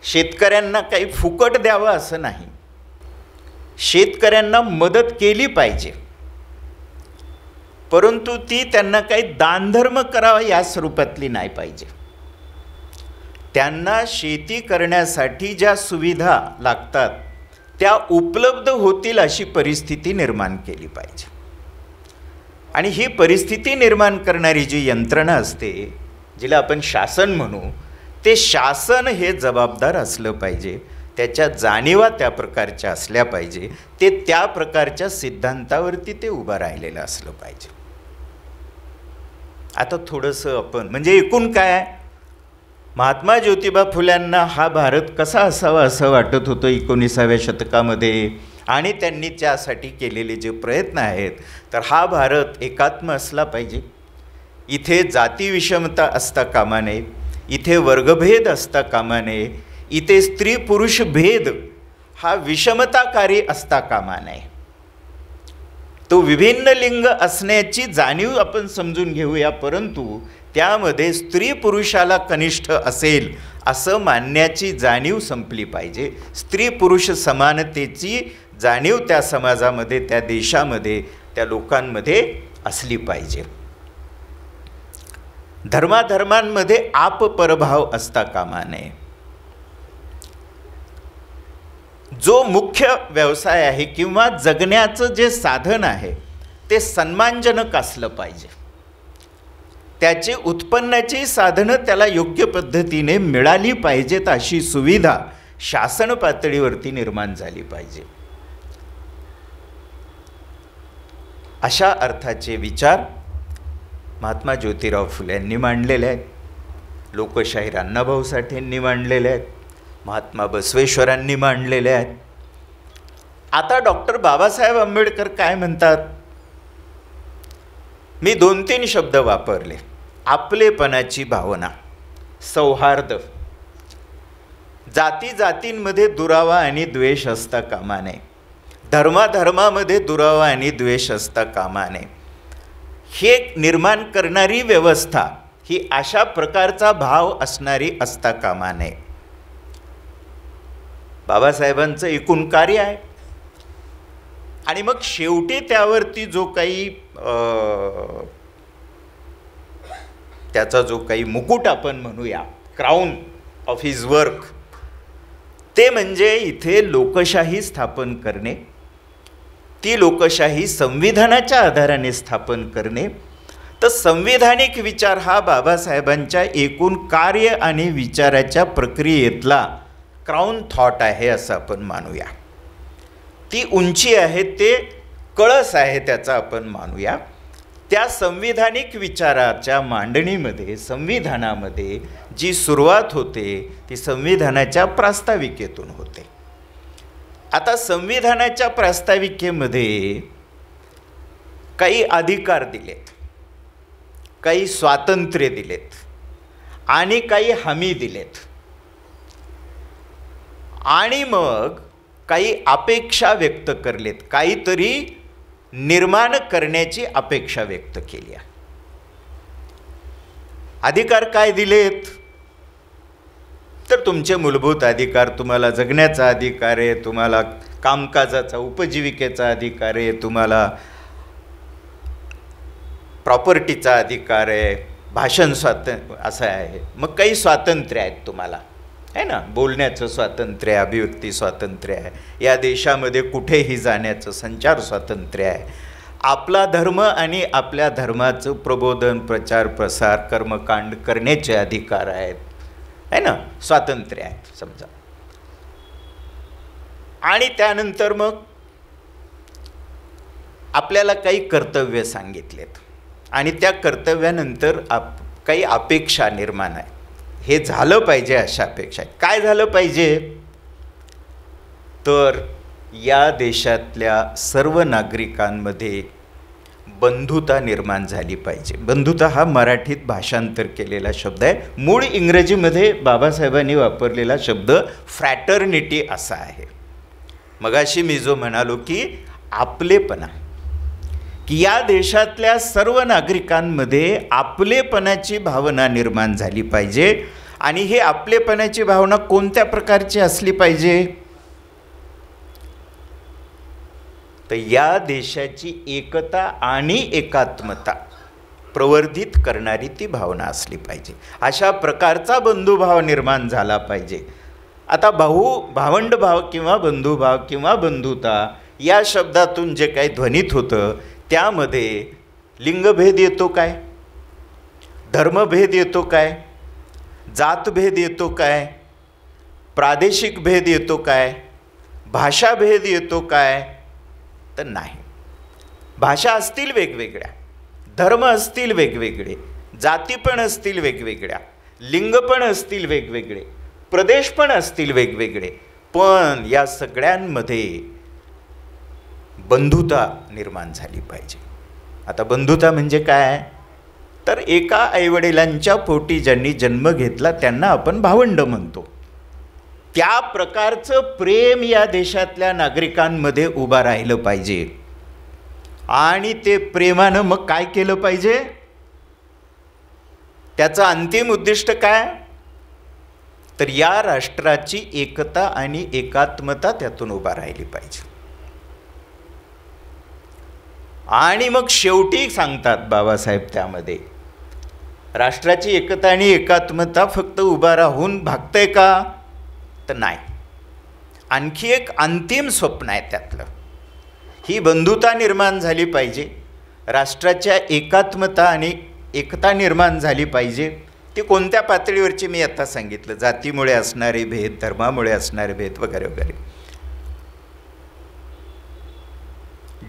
शेतकऱ्यांना काही फुकट द्यावं असं नाही, शेतकऱ्यांना मदत केली पाहिजे, परंतु ती त्यांना काही दानधर्म करावा या स्वरूपातली नाही पाहिजे. त्यांना शेती करण्यासाठी ज्या सुविधा लागतात त्या उपलब्ध होतील अशी परिस्थिती निर्माण केली पाहिजे. आणि ही परिस्थिती निर्माण करणारी जी यंत्रणा असते, जिला आपण शासन म्हणू, ते शासन हे जबाबदार असलं पाहिजे, त्याच्या जाणीवा त्या प्रकारच्या असल्या पाहिजे, ते त्या प्रकारच्या सिद्धांतावरती ते उभं राहिलेलं असलं पाहिजे. आता थोडंसं आपण म्हणजे एकूण काय, महात्मा ज्योतिबा फुल्यांना हा भारत कसा असावा असं वाटत होतं 19व्या शतकामध्ये, आणि त्यांनी त्यासाठी केलेले जे प्रयत्न आहेत, तर हा भारत एकात्म असला पाहिजे. इथे जाती विषमता असता कामा नये, इथे वर्गभेद असता कामा नये, इथे स्त्री पुरुष भेद हा विषमताकारी असता कामा नये. तो विभिन्न लिंग असण्याची जाणीव आपण समजून घेऊया, परंतु त्यामध्ये स्त्री पुरुषाला कनिष्ठ असेल असं मानण्याची जाणीव संपली पाहिजे. स्त्री पुरुष समानतेची जाणीव त्या समाजामध्ये, त्या देशामध्ये, त्या लोकांमध्ये असली पाहिजे. धर्माधर्मांमध्ये आप परभाव असता कामा नये. जो मुख्य व्यवसाय आहे किंवा जगण्याचं जे साधन आहे ते सन्मानजनक असलं पाहिजे. त्याचे उत्पन्नाची साधनं त्याला योग्य पद्धतीने मिळाली पाहिजेत अशी सुविधा शासन पातळीवरती निर्माण झाली पाहिजे. अशा अर्थाचे विचार महात्मा ज्योतिराव फुल्यांनी मांडलेले आहेत, लोकशाहीर अण्णाभाऊ साठेंनी मांडलेले आहेत, महात्मा बसवेश्वरांनी मांडलेले आहेत. आता डॉक्टर बाबासाहेब आंबेडकर काय म्हणतात? मी 2-3 शब्द वापरले. आपलेपणाची भावना, सौहार्द, जाती जातींमध्ये दुरावा आणि द्वेष असता कामा नये, धर्माधर्मामध्ये दुरावा आणि द्वेष असता कामा नये. हे निर्माण करणारी व्यवस्था ही अशा प्रकारचा भाव असणारी असता कामा नये. बाबासाहेबांचं एकूण कार्य आहे. आणि मग शेवटी त्यावरती जो काही त्याचा जो काही मुकुट आपण म्हणूया, क्राउन ऑफ हिज वर्क, ते म्हणजे इथे लोकशाही स्थापन करणे. ती लोकशाही संविधानाच्या आधाराने स्थापन करणे. तर संविधानिक विचार हा बाबासाहेबांच्या एकूण कार्य आणि विचाराच्या प्रक्रियेतला क्राउन थॉट आहे असं आपण मानूया. ती उंची आहे, ते कळस आहे त्याचा आपण मानूया. त्या संविधानिक विचाराच्या मांडणीमध्ये, संविधानामध्ये जी सुरुवात होते ती संविधानाच्या प्रास्ताविकेतून होते. आता संविधानाच्या प्रास्ताविकेमध्ये काही अधिकार दिलेत, काही स्वातंत्र्य दिलेत. आणि काही हमी दिलेत आणि मग काही अपेक्षा व्यक्त करलेत, काहीतरी निर्माण करण्याची अपेक्षा व्यक्त केली आहे. अधिकार काय दिलेत? तर तुमचे मूलभूत अधिकार, तुम्हाला जगण्याचा अधिकार आहे, तुम्हाला कामकाजाचा उपजीविकेचा अधिकार आहे, तुम्हाला प्रॉपर्टीचा अधिकार आहे, भाषण स्वातंत्र्य असं आहे. मग काही स्वातंत्र्य आहेत तुम्हाला, आहे ना, बोलण्याचं स्वातंत्र्य आहे, अभिव्यक्ती स्वातंत्र्य आहे, या देशामध्ये कुठेही जाण्याचं संचार स्वातंत्र्य आहे, आपला धर्म आणि आपल्या धर्माचं प्रबोधन प्रचार प्रसार कर्मकांड करण्याचे अधिकार आहेत, आहे ना, स्वातंत्र्य आहेत समजा. आणि त्यानंतर मग आपल्याला काही कर्तव्य सांगितलेत आणि त्या कर्तव्यानंतर काही अपेक्षा निर्माण आहे, हे झालं पाहिजे अशा अपेक्षा आहेत. काय झालं पाहिजे? तर या देशातल्या सर्व नागरिकांमध्ये बंधुता निर्माण झाली पाहिजे. बंधुता हा मराठीत भाषांतर केलेला शब्द आहे. मूळ इंग्रजीमध्ये बाबासाहेबांनी वापरलेला शब्द फ्रॅटर्निटी असा आहे. मगाशी मी जो म्हणालो की आपलेपणा, की या देशातल्या सर्व नागरिकांमध्ये आपलेपणाची भावना निर्माण झाली पाहिजे. आणि हे आपलेपणाची भावना कोणत्या प्रकारची असली पाहिजे? तर या देशाची एकता आणि एकात्मता प्रवर्धित करणारी ती भावना असली पाहिजे. अशा प्रकारचा बंधुभाव निर्माण झाला पाहिजे. आता भावंड भाव किंवा बंधुभाव किंवा बंधुता या शब्दातून जे काही ध्वनित होतं त्यामध्ये लिंगभेद येतो काय, धर्मभेद येतो काय, जातभेद येतो काय, प्रादेशिक भेद येतो काय, भाषाभेद येतो काय? तर नाही. भाषा असतील वेगवेगळ्या, धर्म असतील वेगवेगळे, जाती पण असतील वेगवेगळ्या, लिंग पण असतील वेगवेगळे, प्रदेश पण असतील वेगवेगळे, पण या सगळ्यांमध्ये बंधुता निर्माण झाली पाहिजे. आता बंधुता म्हणजे काय? तर एका आईवडिलांच्या पोटी ज्यांनी जन्म घेतला त्यांना आपण भावंड म्हणतो. त्या प्रकारचं प्रेम या देशातल्या नागरिकांमध्ये उभा राहिलं पाहिजे. आणि ते प्रेमानं मग काय केलं पाहिजे? त्याचं अंतिम उद्दिष्ट काय? तर या राष्ट्राची एकता आणि एकात्मता त्यातून उभा राहिली पाहिजे. आणि मग शेवटी सांगतात बाबासाहेब त्यामध्ये, राष्ट्राची एकता आणि एकात्मता फक्त उभा राहून भागतंय का? तर नाही. आणखी एक अंतिम स्वप्न आहे त्यातलं. ही बंधुता निर्माण झाली पाहिजे, राष्ट्राच्या एकात्मता आणि एकता निर्माण झाली पाहिजे. ती कोणत्या पातळीवरची मी आता सांगितलं, जातीमुळे असणारे भेद, धर्मामुळे असणारे भेद वगैरे वगैरे.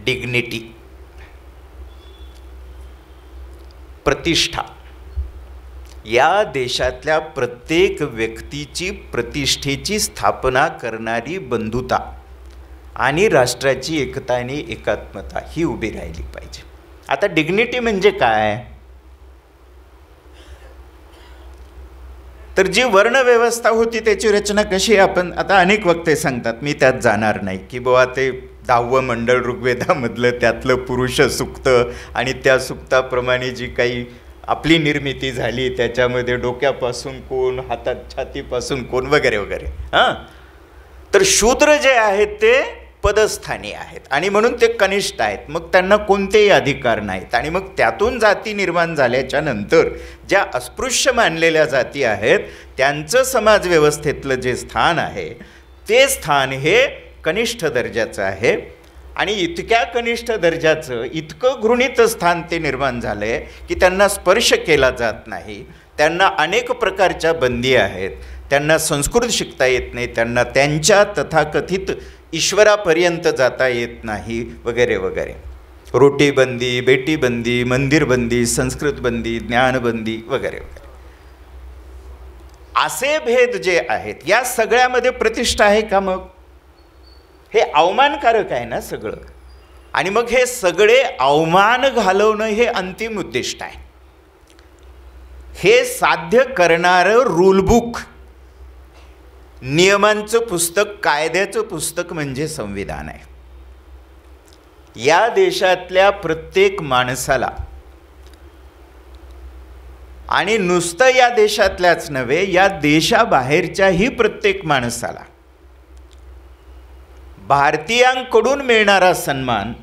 डिग्निटी, प्रतिष्ठा, या देशातल्या प्रत्येक व्यक्तीची प्रतिष्ठेची स्थापना करणारी बंधुता आणि राष्ट्राची एकता आणि एकात्मता ही उभी राहिली पाहिजे. आता डिग्निटी म्हणजे काय? तर जी वर्णव्यवस्था होती त्याची रचना कशी, आपण आता अनेक वक्ते सांगतात, मी त्यात जाणार नाही, की बुवा ते 10वं मंडळ ऋग्वेदामधलं त्यातलं पुरुष सूक्त आणि त्या सूक्ताप्रमाणे जी काही आपली निर्मिती झाली त्याच्यामध्ये डोक्यापासून कोण, हातात छातीपासून कोण वगैरे वगैरे. हां, तर शूद्र जे आहेत ते पदस्थानी आहेत आणि म्हणून ते कनिष्ठ आहेत, मग त्यांना कोणतेही अधिकार नाहीत. आणि मग त्यातून जाती निर्माण झाल्याच्या नंतर ज्या अस्पृश्य मानलेल्या जाती आहेत त्यांचं समाजव्यवस्थेतलं जे स्थान आहे ते स्थान हे कनिष्ठ दर्जाचं आहे. आणि इतक्या कनिष्ठ दर्जाचं इतकं घृणित स्थान ते निर्माण झालं आहे की त्यांना स्पर्श केला जात नाही, त्यांना अनेक प्रकारच्या बंदी आहेत, त्यांना संस्कृत शिकता येत नाही, त्यांना त्यांच्या तथाकथित ईश्वरापर्यंत जाता येत नाही वगैरे वगैरे. रोटीबंदी, बेटीबंदी, मंदिरबंदी, संस्कृतबंदी, ज्ञानबंदी वगैरे वगैरे. असे भेद जे आहेत या सगळ्यामध्ये प्रतिष्ठा आहे का? मग हे अवमानकारक आहे ना सगळं. आणि मग हे सगळे अवमान घालवणं हे अंतिम उद्दिष्ट आहे. हे साध्य करणारं रूलबुक, नियमांचं पुस्तक, कायद्याचं पुस्तक म्हणजे संविधान आहे. या देशातल्या प्रत्येक माणसाला, आणि नुसतं या देशातल्याच नव्हे, या देशाबाहेरच्याही प्रत्येक माणसाला भारतीयांकडून मिळणारा सन्मान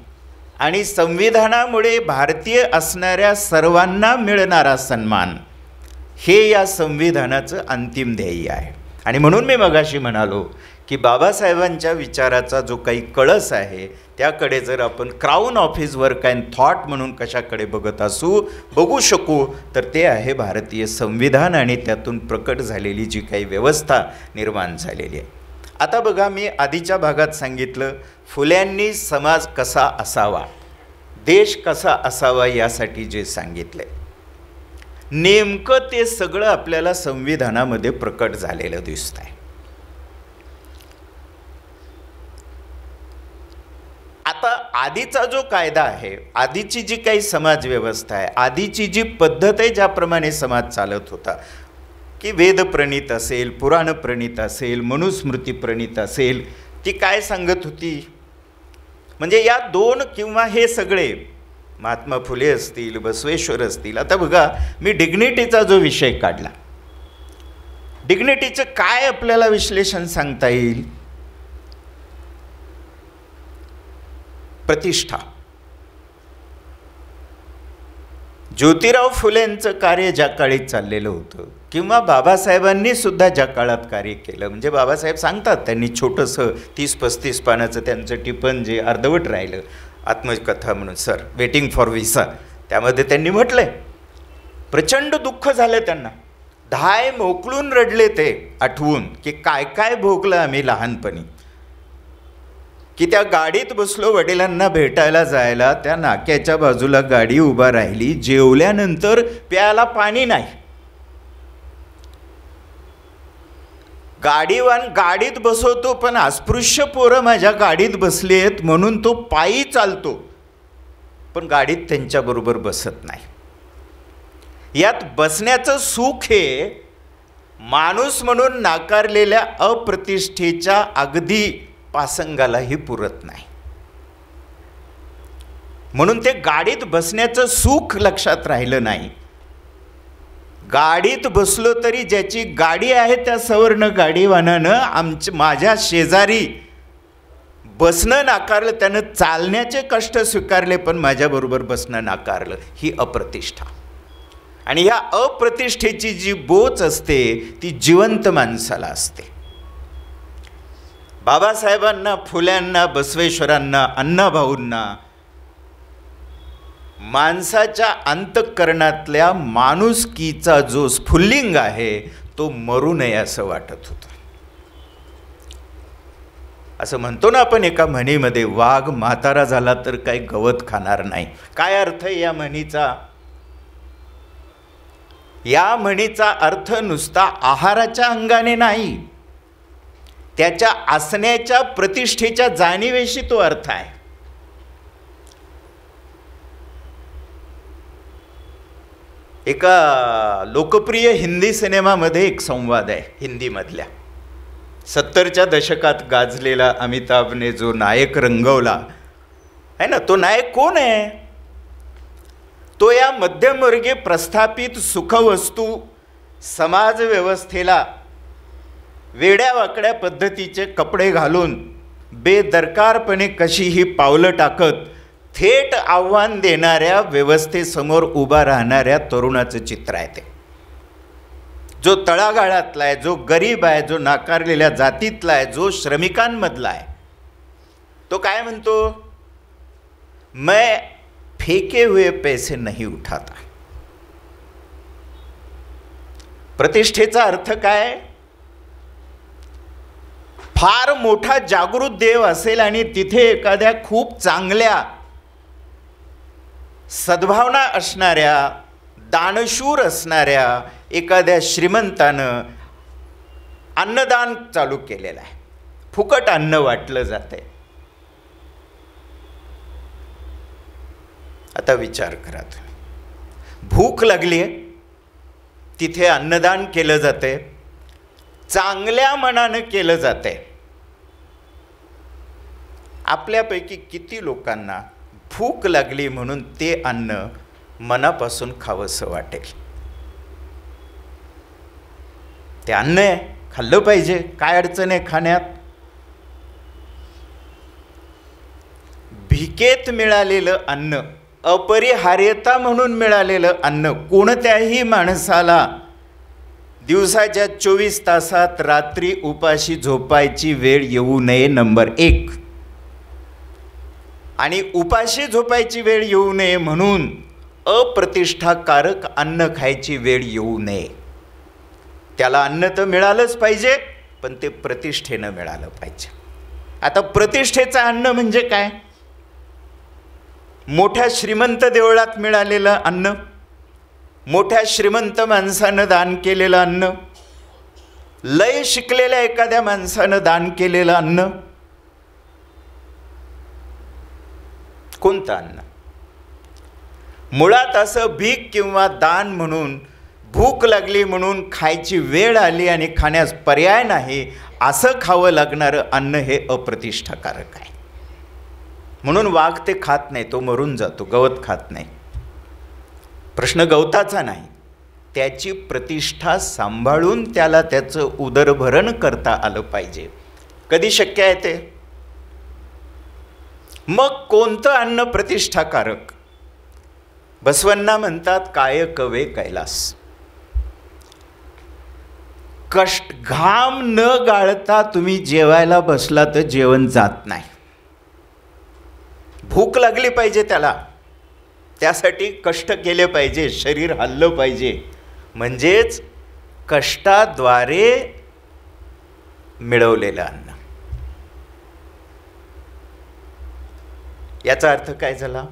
आणि संविधानामुळे भारतीय असणाऱ्या सर्वांना मिळणारा सन्मान, हे या संविधानाचं अंतिम ध्येय आहे. आणि म्हणून मी मगाशी म्हणालो की बाबासाहेबांच्या विचाराचा जो काही कळस आहे त्याकडे जर आपण crown office work and thought म्हणून कशाकडे बघू शकू, तर ते आहे भारतीय संविधान आणि त्यातून प्रकट झालेली जी काही व्यवस्था निर्माण झालेली आहे. आता बघा, मी आधीच्या भागात सांगितलं फुल्यांनी समाज कसा असावा, देश कसा असावा यासाठी जे सांगितलं आहे, नेमकं ते सगळं आपल्याला संविधानामध्ये प्रकट झालेलं दिसत आहे. आता आधीचा जो कायदा आहे, आधीची जी काही समाज व्यवस्था आहे, आधीची जी पद्धत आहे, ज्याप्रमाणे समाज चालत होता, की वेद प्रणीत असेल, पुराण प्रणीत असेल, मनुस्मृती प्रणीत असेल, ती काय सांगत होती? म्हणजे या दोन किंवा हे सगळे महात्मा फुले असतील, बसवेश्वर असतील. आता बघा, मी डिग्निटीचा जो विषय काढला, डिग्निटीचं काय आपल्याला विश्लेषण सांगता येईल? प्रतिष्ठा. ज्योतिराव फुलेंचं कार्य ज्या काळी चाललेलं होतं, किंवा बाबासाहेबांनी सुद्धा ज्या काळात कार्य केलं, म्हणजे बाबासाहेब सांगतात, त्यांनी छोटंसं 30-35 पानाचं त्यांचं टिपण जे अर्धवट राहिलं, आत्मकथा म्हणून, सर वेटिंग फॉर व्हिसा, त्यामध्ये त्यांनी म्हटलंय, प्रचंड दुःख झालं त्यांना, धाय मोकळून रडले ते आठवून की काय काय भोगलं आम्ही लहानपणी, की त्या गाडीत बसलो वडिलांना भेटायला जायला, त्या नाक्याच्या बाजूला गाडी उभा राहिली, जेवल्यानंतर प्यायला पाणी नाही, गाडीवान गाडीत बसवतो पण अस्पृश्य पोरं माझ्या गाडीत बसली आहेत म्हणून तो पायी चालतो, पण गाडीत त्यांच्याबरोबर बसत नाही. यात बसण्याचं सुख हे माणूस म्हणून नाकारलेल्या अप्रतिष्ठेच्या अगदी पासंगालाही पुरत नाही. म्हणून ते गाडीत बसण्याचं सुख लक्षात राहिलं नाही. गाडीत बसलो तरी ज्याची गाडी आहे त्या सवर्ण गाडीवानानं माझ्या शेजारी बसणं नाकारलं, त्यानं चालण्याचे कष्ट स्वीकारले पण माझ्याबरोबर बसणं नाकारलं. ही अप्रतिष्ठा. आणि ह्या अप्रतिष्ठेची जी बोच असते ती जिवंत माणसाला असते. बाबासाहेबांना, फुल्यांना, बसवेश्वरांना, अण्णाभाऊंना माणसाच्या अंतःकरणातल्या माणुसकीचा जो स्फुल्लिंग आहे तो मरू नये असं वाटत होतं. असं म्हणतो ना आपण एका म्हणीमध्ये, वाघ म्हातारा झाला तर काही गवत खाणार नाही. काय अर्थ आहे या म्हणीचा? या म्हणीचा अर्थ नुसता आहाराच्या अंगाने नाही, त्याच्या असण्याच्या प्रतिष्ठेच्या जाणीवेशी तो अर्थ आहे. एका लोकप्रिय हिंदी सिनेमामध्ये एक संवाद आहे, हिंदीमधल्या 70च्या दशकात गाजलेला, अमिताभने जो नायक रंगवला आहे ना, तो नायक कोण आहे? तो या मध्यमवर्गीय प्रस्थापित सुखवस्तू समाज व्यवस्थेला वेड्या वाकड्या पद्धतीचे कपडे घालून बेदरकारपणे कशीही पावलं टाकत थेट आव्हान देणाऱ्या व्यवस्थेसमोर उभा राहणाऱ्या तरुणाचं चित्र आहे ते. जो तळागाळातला आहे, जो गरीब आहे, जो नाकारलेल्या जातीतला आहे, जो श्रमिकांमधला आहे, तो काय म्हणतो? मैं फेके हुए पैसे नहीं उठाता. प्रतिष्ठेचा अर्थ काय? फार मोठा जागृत देव असेल आणि तिथे एखाद्या खूप चांगल्या सद्भावना असणाऱ्या, दानशूर असणाऱ्या एखाद्या श्रीमंतानं अन्नदान चालू केलेलं आहे, फुकट अन्न वाटलं जातंय. आता विचार करा, भूक लागली आहे, तिथे अन्नदान केलं जाते, चांगल्या मनानं केलं जाते. आपल्यापैकी किती लोकांना भूक लागली म्हणून ते अन्न मनापासून खावंसं वाटेल? ते अन्न आहे, खाल्लं पाहिजे, काय अडचण आहे खाण्यात? भिकेत मिळालेलं अन्न, अपरिहार्यता म्हणून मिळालेलं अन्न कोणत्याही माणसाला दिवसाच्या 24 तासात रात्री उपाशी झोपायची वेळ येऊ नये, नंबर 1. आणि उपाशी झोपायची वेळ येऊ नये म्हणून अप्रतिष्ठाकारक अन्न खायची वेळ येऊ नये. त्याला अन्न तर मिळालंच पाहिजे, पण ते प्रतिष्ठेनं मिळालं पाहिजे. आता प्रतिष्ठेचं अन्न म्हणजे काय? मोठ्या श्रीमंत देवळात मिळालेलं अन्न, मोठ्या श्रीमंत माणसानं दान केलेलं अन्न, लय शिकलेल्या एखाद्या माणसानं दान केलेलं अन्न. कोणतं अन्न? मुळात असं भीक किंवा दान म्हणून, भूक लागली म्हणून खायची वेळ आली आणि खाण्यास पर्याय नाही असं खावं लागणारं अन्न हे अप्रतिष्ठाकारक आहे. म्हणून वाघ ते खात नाही, तो मरून जातो, गवत खात नाही. प्रश्न गवताचा नाही, त्याची प्रतिष्ठा सांभाळून त्याला त्याचं उदरभरण करता आलं पाहिजे. कधी शक्य आहे ते? मग कोणतं अन्न प्रतिष्ठाकारक? बसवण्णा म्हणतात काय कवे कैलास. कष्ट घाम न गाळता तुम्ही जेवायला बसला तर जेवण जात नाही. भूक लागली पाहिजे त्याला, त्यासाठी कष्ट केले पाहिजे, शरीर हललं पाहिजे. म्हणजेच कष्टाद्वारे मिळवलेलं अन्न. याचा अर्थ काय झाला?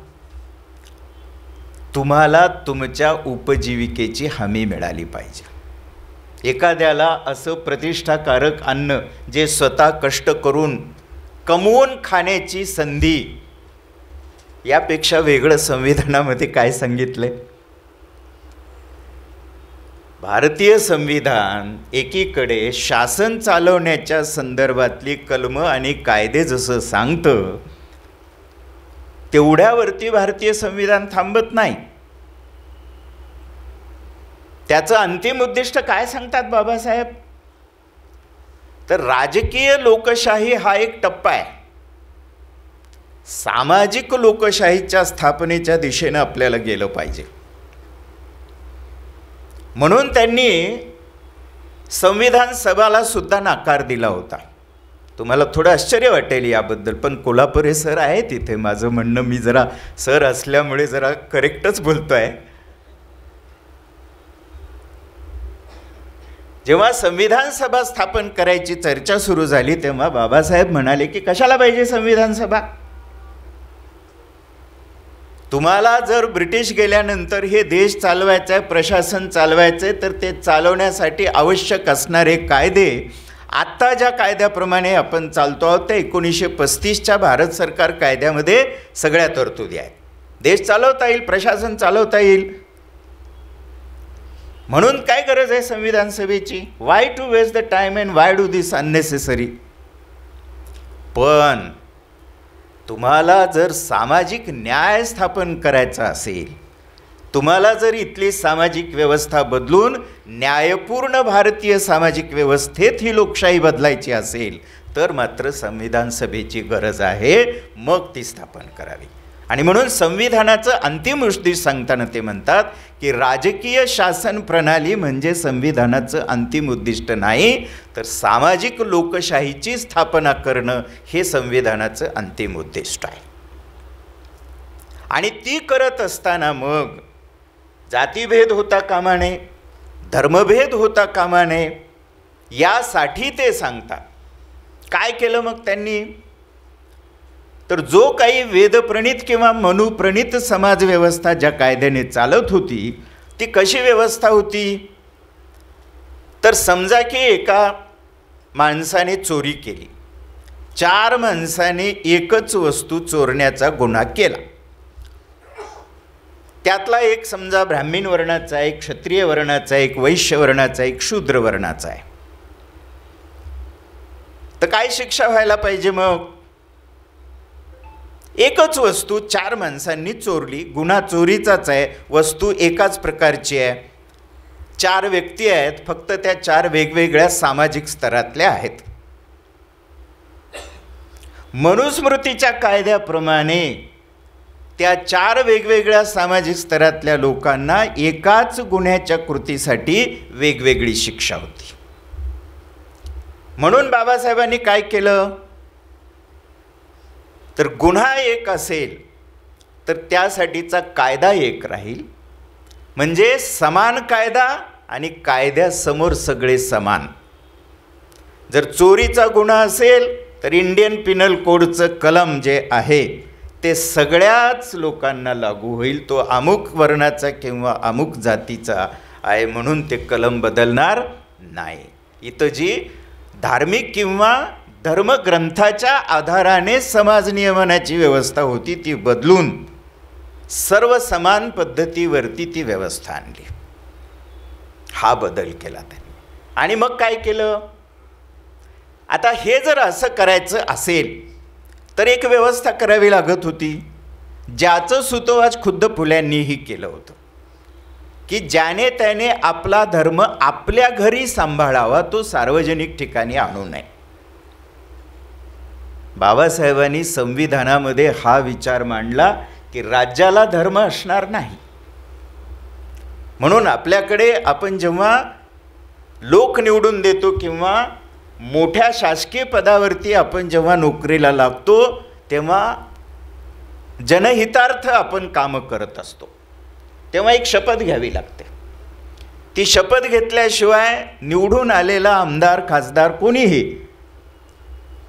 तुम्हाला तुमच्या उपजीविकेची हमी मिळाली पाहिजे. एखाद्याला असं प्रतिष्ठाकारक अन्न जे स्वतः कष्ट करून कमवून खाण्याची संधी, यापेक्षा वेगळं संविधानामध्ये काय सांगितलंय? भारतीय संविधान एकीकडे शासन चालवण्याच्या संदर्भातली कलमं आणि कायदे जसं सांगतं, तेवढ्यावरती भारतीय संविधान थांबत नाही. त्याचं अंतिम उद्दिष्ट काय सांगतात बाबासाहेब? तर राजकीय लोकशाही हा एक टप्पा आहे. सामाजिक लोकशाहीच्या स्थापनेच्या दिशेनं आपल्याला गेलं पाहिजे. म्हणून त्यांनी संविधान सभाला सुद्धा नकार दिला होता. तुम्हाला थोडं आश्चर्य वाटेल याबद्दल, पण कोल्हापुरे सर आहे तिथे. माझं म्हणणं, मी जरा सर असल्यामुळे जरा करेक्टच बोलतो आहे. जेव्हा संविधान सभा स्थापन करायची चर्चा सुरू झाली तेव्हा बाबासाहेब म्हणाले की कशाला पाहिजे संविधान सभा? तुम्हाला जर ब्रिटिश गेल्यानंतर हे देश चालवायचं आहे, प्रशासन चालवायचं आहे, तर ते चालवण्यासाठी आवश्यक असणारे कायदे आत्ता ज्या कायद्याप्रमाणे आपण चालतो आहोत त्या 1935च्या भारत सरकार कायद्यामध्ये सगळ्या तरतुदी आहेत. देश चालवता येईल, प्रशासन चालवता येईल. म्हणून काय गरज आहे संविधान सभेची? Why to waste the time and why do this unnecessary? पण तुम्हाला जर सामाजिक न्याय स्थापन करायचा असेल, तुम्हाला जर इथली सामाजिक व्यवस्था बदलून न्यायपूर्ण भारतीय सामाजिक व्यवस्थेत ही लोकशाही बदलायची असेल तर मात्र संविधान सभेची गरज आहे. मग ती स्थापन करावी. आणि म्हणून संविधानाचं अंतिम उद्दिष्ट सांगताना ते म्हणतात की राजकीय शासन प्रणाली म्हणजे संविधानाचं अंतिम उद्दिष्ट नाही, तर सामाजिक लोकशाहीची स्थापना करणं हे संविधानाचं अंतिम उद्दिष्ट आहे. आणि ती करत असताना मग जातीभेद होता कामा नये, धर्मभेद होता कामा नये, यासाठी ते सांगतात. काय केलं मग त्यांनी? तर जो काही वेदप्रणीत किंवा मनुप्रणीत समाजव्यवस्था ज्या कायद्याने चालत होती ती कशी व्यवस्था होती? तर समजा की एका माणसाने चोरी केली, 4 माणसाने एकच वस्तू चोरण्याचा गुन्हा केला. त्यातला एक समजा ब्राह्मण वर्णाचा, एक क्षत्रिय वर्णाचा, एक वैश्य वर्णाचा, एक शूद्र वर्णाचा आहे, तर काय शिक्षा व्हायला पाहिजे? मग एकच वस्तू 4 माणसांनी चोरली, गुन्हा चोरीचाच आहे, वस्तू एकाच प्रकारची आहे, 4 व्यक्ती आहेत, फक्त त्या 4 वेगवेगळ्या सामाजिक स्तरातल्या आहेत. मनुस्मृतीच्या कायद्याप्रमाणे त्या 4 वेगवेगळ्या सामाजिक स्तरातल्या लोकांना एकाच गुन्ह्याच्या कृतीसाठी वेगवेगळी शिक्षा होती. म्हणून बाबासाहेबांनी काय केलं, तर गुन्हा एक असेल तर त्यासाठीचा कायदा एक राहील, म्हणजे समान कायदा आणि कायद्यासमोर सगळे समान. जर चोरीचा गुन्हा असेल तर इंडियन पिनल कोडचं कलम जे आहे ते सगळ्याच लोकांना लागू होईल. तो अमुक वर्णाचा किंवा अमुक जातीचा आहे म्हणून ते कलम बदलणार नाही. इथं जी धार्मिक किंवा धर्मग्रंथाच्या आधाराने समाज नियमनाची व्यवस्था होती ती बदलून सर्व समान पद्धतीवरती ती व्यवस्था आणली. हा बदल केला त्यांनी. आणि मग काय केलं, आता हे जर असं करायचं असेल तर एक व्यवस्था करावी लागत होती, ज्याचं सुतोवाच खुद्द फुल्यांनीही केलं होतं, की ज्याने त्याने आपला धर्म आपल्या घरी सांभाळावा, तो सार्वजनिक ठिकाणी आणू नये. बाबासाहेबांनी संविधानामध्ये हा विचार मांडला की राज्याला धर्म असणार नाही. म्हणून आपल्याकडे आपण जेव्हा लोक निवडून देतो किंवा मोठ्या शासकीय पदावरती आपण जेव्हा नोकरीला लागतो तेव्हा जनहितार्थ आपण कामं करत असतो, तेव्हा एक शपथ घ्यावी लागते. ती शपथ घेतल्याशिवाय निवडून आलेला आमदार खासदार कोणीही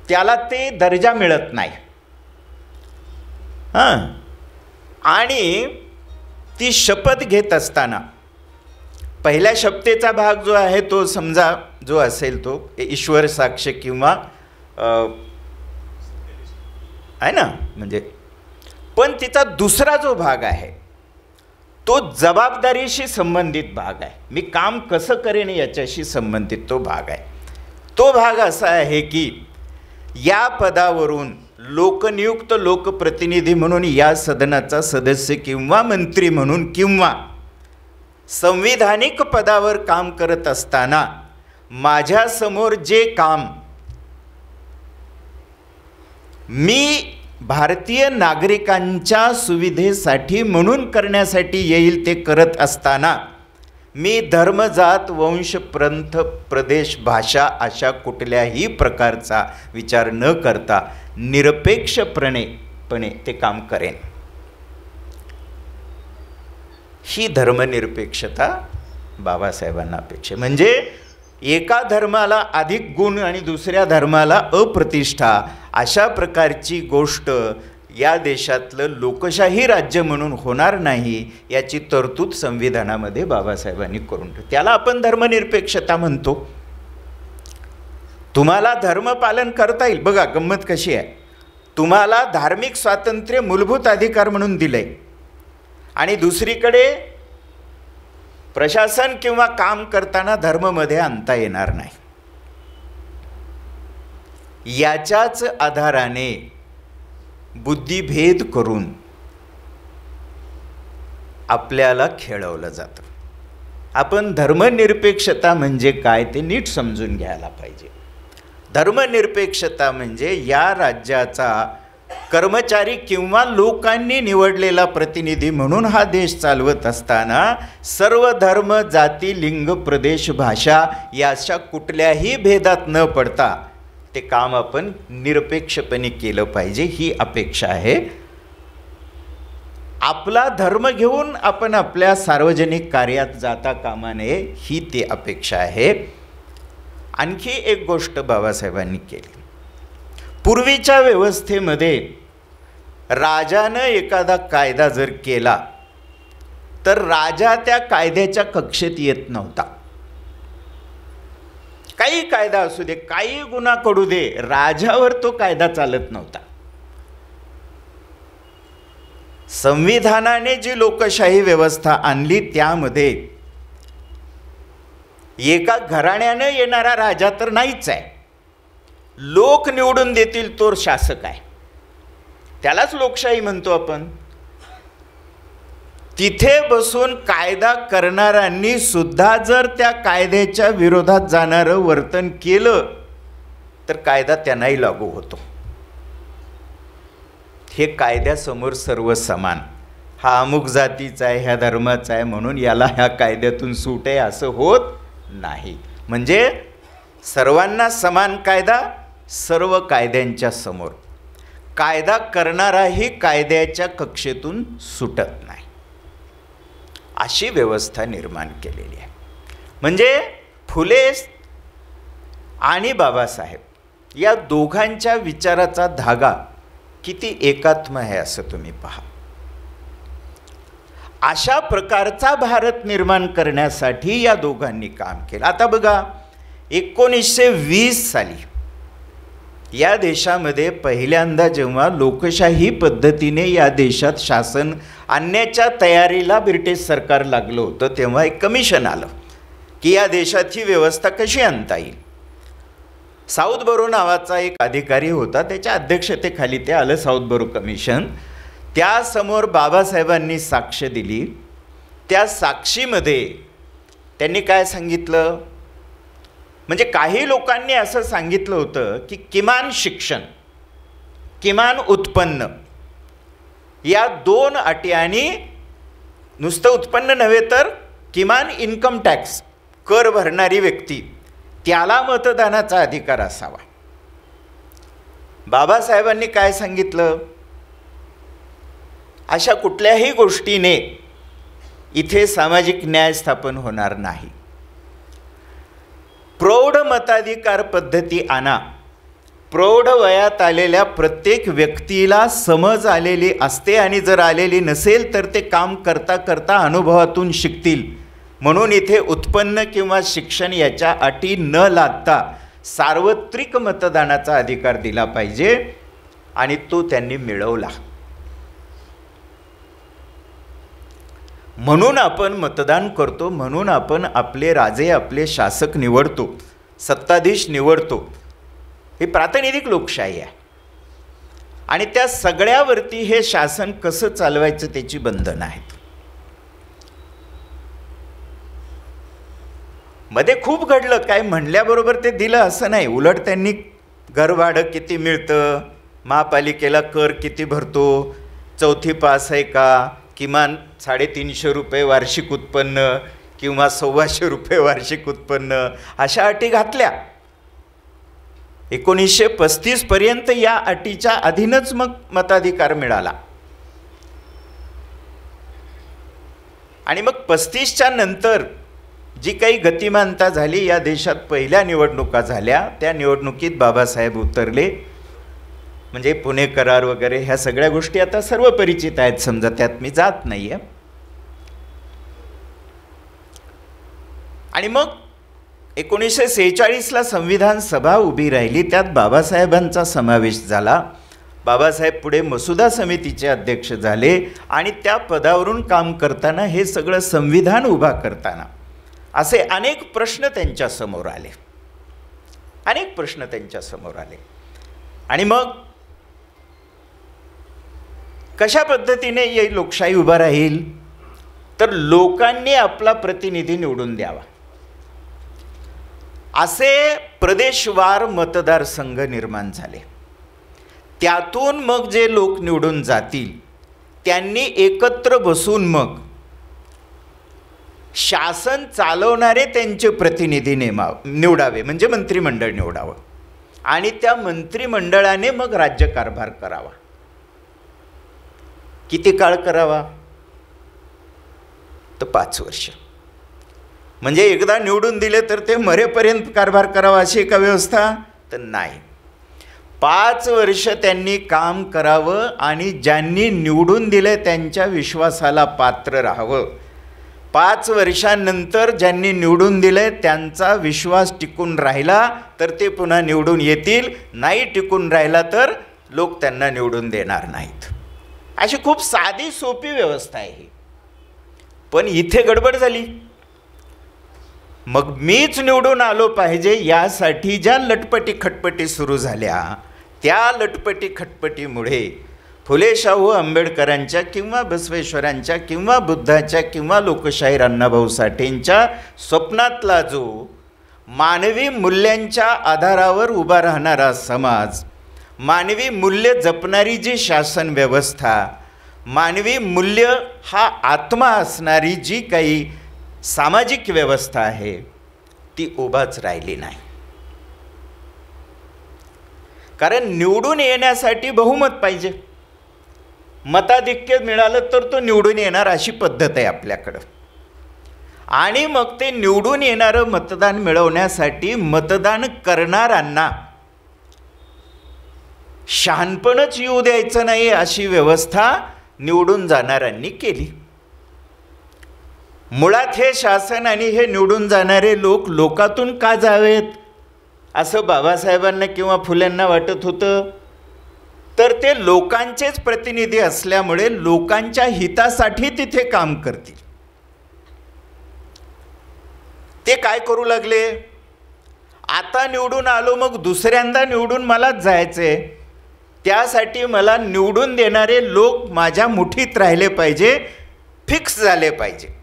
त्याला ते दर्जा मिळत नाही. आणि ती शपथ घेत असताना पहिल्या शपथेचा भाग जो आहे तो समजा जो असेल तो ईश्वर साक्ष किंवा आहे ना, म्हणजे पण तिचा दुसरा जो भाग आहे तो जबाबदारीशी संबंधित भाग आहे. मी काम कसं करेन याच्याशी संबंधित तो भाग आहे. तो भाग असा आहे की या पदावरून लोकनियुक्त लोकप्रतिनिधी म्हणून या सदनाचा सदस्य किंवा मंत्री म्हणून किंवा संविधानिक पदावर काम करत असताना माझ्यासमोर जे काम मी भारतीय नागरिकांच्या सुविधेसाठी म्हणून करण्यासाठी येईल ते करत असताना मी धर्म, जात, वंश, पंथ, प्रदेश, भाषा अशा कुठल्याही प्रकारचा विचार न करता निरपेक्षपणे ते काम करेन. ही धर्मनिरपेक्षता बाबासाहेबांना अपेक्षा. म्हणजे एका धर्माला अधिक गुण आणि दुसऱ्या धर्माला अप्रतिष्ठा अशा प्रकारची गोष्ट या देशातलं लोकशाही राज्य म्हणून होणार नाही याची तरतूद संविधानामध्ये बाबासाहेबांनी करून ठेवली. त्याला आपण धर्मनिरपेक्षता म्हणतो. तुम्हाला धर्मपालन करता येईल. बघा गंमत कशी आहे, तुम्हाला धार्मिक स्वातंत्र्य मूलभूत अधिकार म्हणून दिलंय आणि दुसरीकडे प्रशासन किंवा काम करताना धर्ममध्ये आणता येणार नाही. याच्याच आधाराने बुद्धिभेद करून आपल्याला खेळवलं जातं. आपण धर्मनिरपेक्षता म्हणजे काय ते नीट समजून घ्यायला पाहिजे. धर्मनिरपेक्षता म्हणजे या राज्याचा कर्मचारी किंवा लोकांनी निवडलेला प्रतिनिधी म्हणून हा देश चालवत असताना सर्व धर्म, जाती, लिंग, प्रदेश, भाषा याच्या कुठल्याही भेदात न पडता ते काम आपण निरपेक्षपणे केलं पाहिजे, ही अपेक्षा आहे. आपला धर्म घेऊन आपण आपल्या सार्वजनिक कार्यात जाता कामा नये, ही ती अपेक्षा आहे. आणखी एक गोष्ट बाबासाहेबांनी केली. पूर्वीच्या व्यवस्थेमध्ये राजानं एखादा कायदा जर केला तर राजा त्या कायद्याच्या कक्षेत येत नव्हता. काही कायदा असू दे, काही गुन्हा करू दे, राजावर तो कायदा चालत नव्हता. संविधानाने जी लोकशाही व्यवस्था आणली त्यामध्ये एका घराण्यानं येणारा राजा तर नाहीच आहे, लोक निवडून देतील तो शासक आहे, त्यालाच लोकशाही म्हणतो आपण. तिथे बसून कायदा करणाऱ्यांनी सुद्धा जर त्या कायद्याच्या विरोधात जाणारं वर्तन केलं तर कायदा त्यांनाही लागू होतो. हे कायद्यासमोर सर्व समान, हा अमुक जातीचा आहे, ह्या धर्माचा आहे म्हणून याला ह्या कायद्यातून सूट आहे असं होत नाही. म्हणजे सर्वांना समान कायदा, सर्व कायद्यांच्या समोर. कायदा करणाराही कायद्याच्या कक्षेतून सुटत नाही, अशी व्यवस्था निर्माण केलेली आहे. म्हणजे फुले आणि बाबासाहेब या दोघांच्या विचाराचा धागा किती एकात्म आहे असं तुम्ही पहा. अशा प्रकारचा भारत निर्माण करण्यासाठी या दोघांनी काम केलं. आता बघा 1920 साली या देशामध्ये पहिल्यांदा जेव्हा लोकशाही पद्धतीने या देशात शासन आणण्याच्या तयारीला ब्रिटिश सरकार लागलं होतं, तेव्हा एक कमिशन आलं की या देशात ही व्यवस्था कशी आणता येईल. साऊथबरो नावाचा एक अधिकारी होता, त्याच्या अध्यक्षतेखाली ते आलं साऊथबरो कमिशन. त्यासमोर बाबासाहेबांनी साक्ष दिली. त्या साक्षीमध्ये त्यांनी काय सांगितलं, म्हणजे काही लोकांनी असं सांगितलं होतं की किमान शिक्षण, किमान उत्पन्न या दोन अटी आणि नुसतं उत्पन्न नव्हे तर किमान इन्कम टॅक्स कर भरणारी व्यक्ती त्याला मतदानाचा अधिकार असावा. बाबासाहेबांनी काय सांगितलं, अशा कुठल्याही गोष्टीने इथे सामाजिक न्याय स्थापन होणार नाही. प्रौढ मताधिकार पद्धती आणा. प्रौढ वयात आलेल्या प्रत्येक व्यक्तीला समज आलेली असते आणि जर आलेली नसेल तर ते काम करता करता अनुभवातून शिकतील. म्हणून इथे उत्पन्न किंवा शिक्षण याच्या अटी न लादता सार्वत्रिक मतदानाचा अधिकार दिला पाहिजे आणि तो त्यांनी मिळवला. म्हणून आपण मतदान करतो, म्हणून आपण आपले राजे, आपले शासक निवडतो, सत्ताधीश निवडतो. ही प्रातिनिधिक लोकशाही आहे आणि त्या सगळ्यावरती हे शासन कसं चालवायचं त्याची बंधनं आहेत. मध्ये खूप घडलं, काय म्हणल्याबरोबर ते दिलं असं नाही. उलट त्यांनी घरभाडं किती मिळतं, महापालिकेला कर किती भरतो, चौथी पास आहे का, किमान 350 रुपये वार्षिक उत्पन्न किंवा 125 रुपये वार्षिक उत्पन्न, अशा अटी घातल्या. 1935 पर्यंत या अटीच्या अधीनच मग मताधिकार मिळाला. आणि मग 35च्या नंतर जी काही गतिमानता झाली, या देशात पहिल्या निवडणुका झाल्या. त्या निवडणुकीत बाबासाहेब उतरले. म्हणजे पुणे करार वगैरे ह्या सगळ्या गोष्टी आता सर्व परिचित आहेत, समजा त्यात मी जात नाही आहे. आणि मग 1946ला संविधान सभा उभी राहिली, त्यात बाबासाहेबांचा समावेश झाला. बाबासाहेब पुढे मसुदा समितीचे अध्यक्ष झाले आणि त्या पदावरून काम करताना, हे सगळं संविधान उभा करताना असे अनेक प्रश्न त्यांच्यासमोर आले, अनेक प्रश्न त्यांच्यासमोर आले. आणि मग कशा पद्धतीने ही लोकशाही उभा राहील, तर लोकांनी आपला प्रतिनिधी निवडून द्यावा. असे प्रदेशवार मतदारसंघ निर्माण झाले. त्यातून मग जे लोक निवडून जातील त्यांनी एकत्र बसून मग शासन चालवणारे त्यांचे प्रतिनिधी निवडावे, म्हणजे मंत्रिमंडळ निवडावं. आणि त्या मंत्रिमंडळाने मग राज्यकारभार करावा. किती काळ करावा, तर 5 वर्ष. म्हणजे एकदा निवडून दिले तर ते मरेपर्यंत कारभार करावा अशी एका व्यवस्था तर नाही. 5 वर्ष त्यांनी काम करावं आणि ज्यांनी निवडून दिले त्यांच्या विश्वासाला पात्र राहावं. 5 वर्षांनंतर ज्यांनी निवडून दिले त्यांचा विश्वास टिकून राहिला तर ते पुन्हा निवडून येतील, नाही टिकून राहिला तर लोक त्यांना निवडून देणार नाहीत. अशी खूप साधी सोपी व्यवस्था आहे ही. पण इथे गडबड झाली. मग मीच निवडून आलो पाहिजे यासाठी ज्या लटपटी खटपटी सुरू झाल्या, त्या लटपटी खटपटीमुळे फुले शाहू आंबेडकरांच्या किंवा बसवेश्वरांच्या किंवा बुद्धाच्या किंवा लोकशाहीर अण्णाभाऊ साठेंच्या स्वप्नातला जो मानवी मूल्यांच्या आधारावर उभा राहणारा समाज, मानवी मूल्य जपणारी जी शासन व्यवस्था, मानवी मूल्य हा आत्मा असणारी जी काही सामाजिक व्यवस्था आहे ती उभाच राहिली नाही. कारण निवडून येण्यासाठी बहुमत पाहिजे. मताधिक्य मिळालं तर तो निवडून येणार अशी पद्धत आहे आपल्याकडं. आणि मग ते निवडून येणारं मतदान मिळवण्यासाठी मतदान करणाऱ्यांना शहाणपणच येऊ द्यायचं नाही अशी व्यवस्था निवडून जाणाऱ्यांनी केली. मुळात हे शासन आणि हे निवडून जाणारे लोक लोकातून का जावेत असं बाबासाहेबांना किंवा फुल्यांना वाटत होतं, तर ते लोकांचेच प्रतिनिधी असल्यामुळे लोकांच्या हितासाठी तिथे काम करतील. ते काय करू लागले, आता निवडून आलो मग दुसऱ्यांदा निवडून मलाच जायचे, त्यासाठी मला निवडून देणारे लोक माझ्या मुठीत राहिले पाहिजे, फिक्स झाले पाहिजे,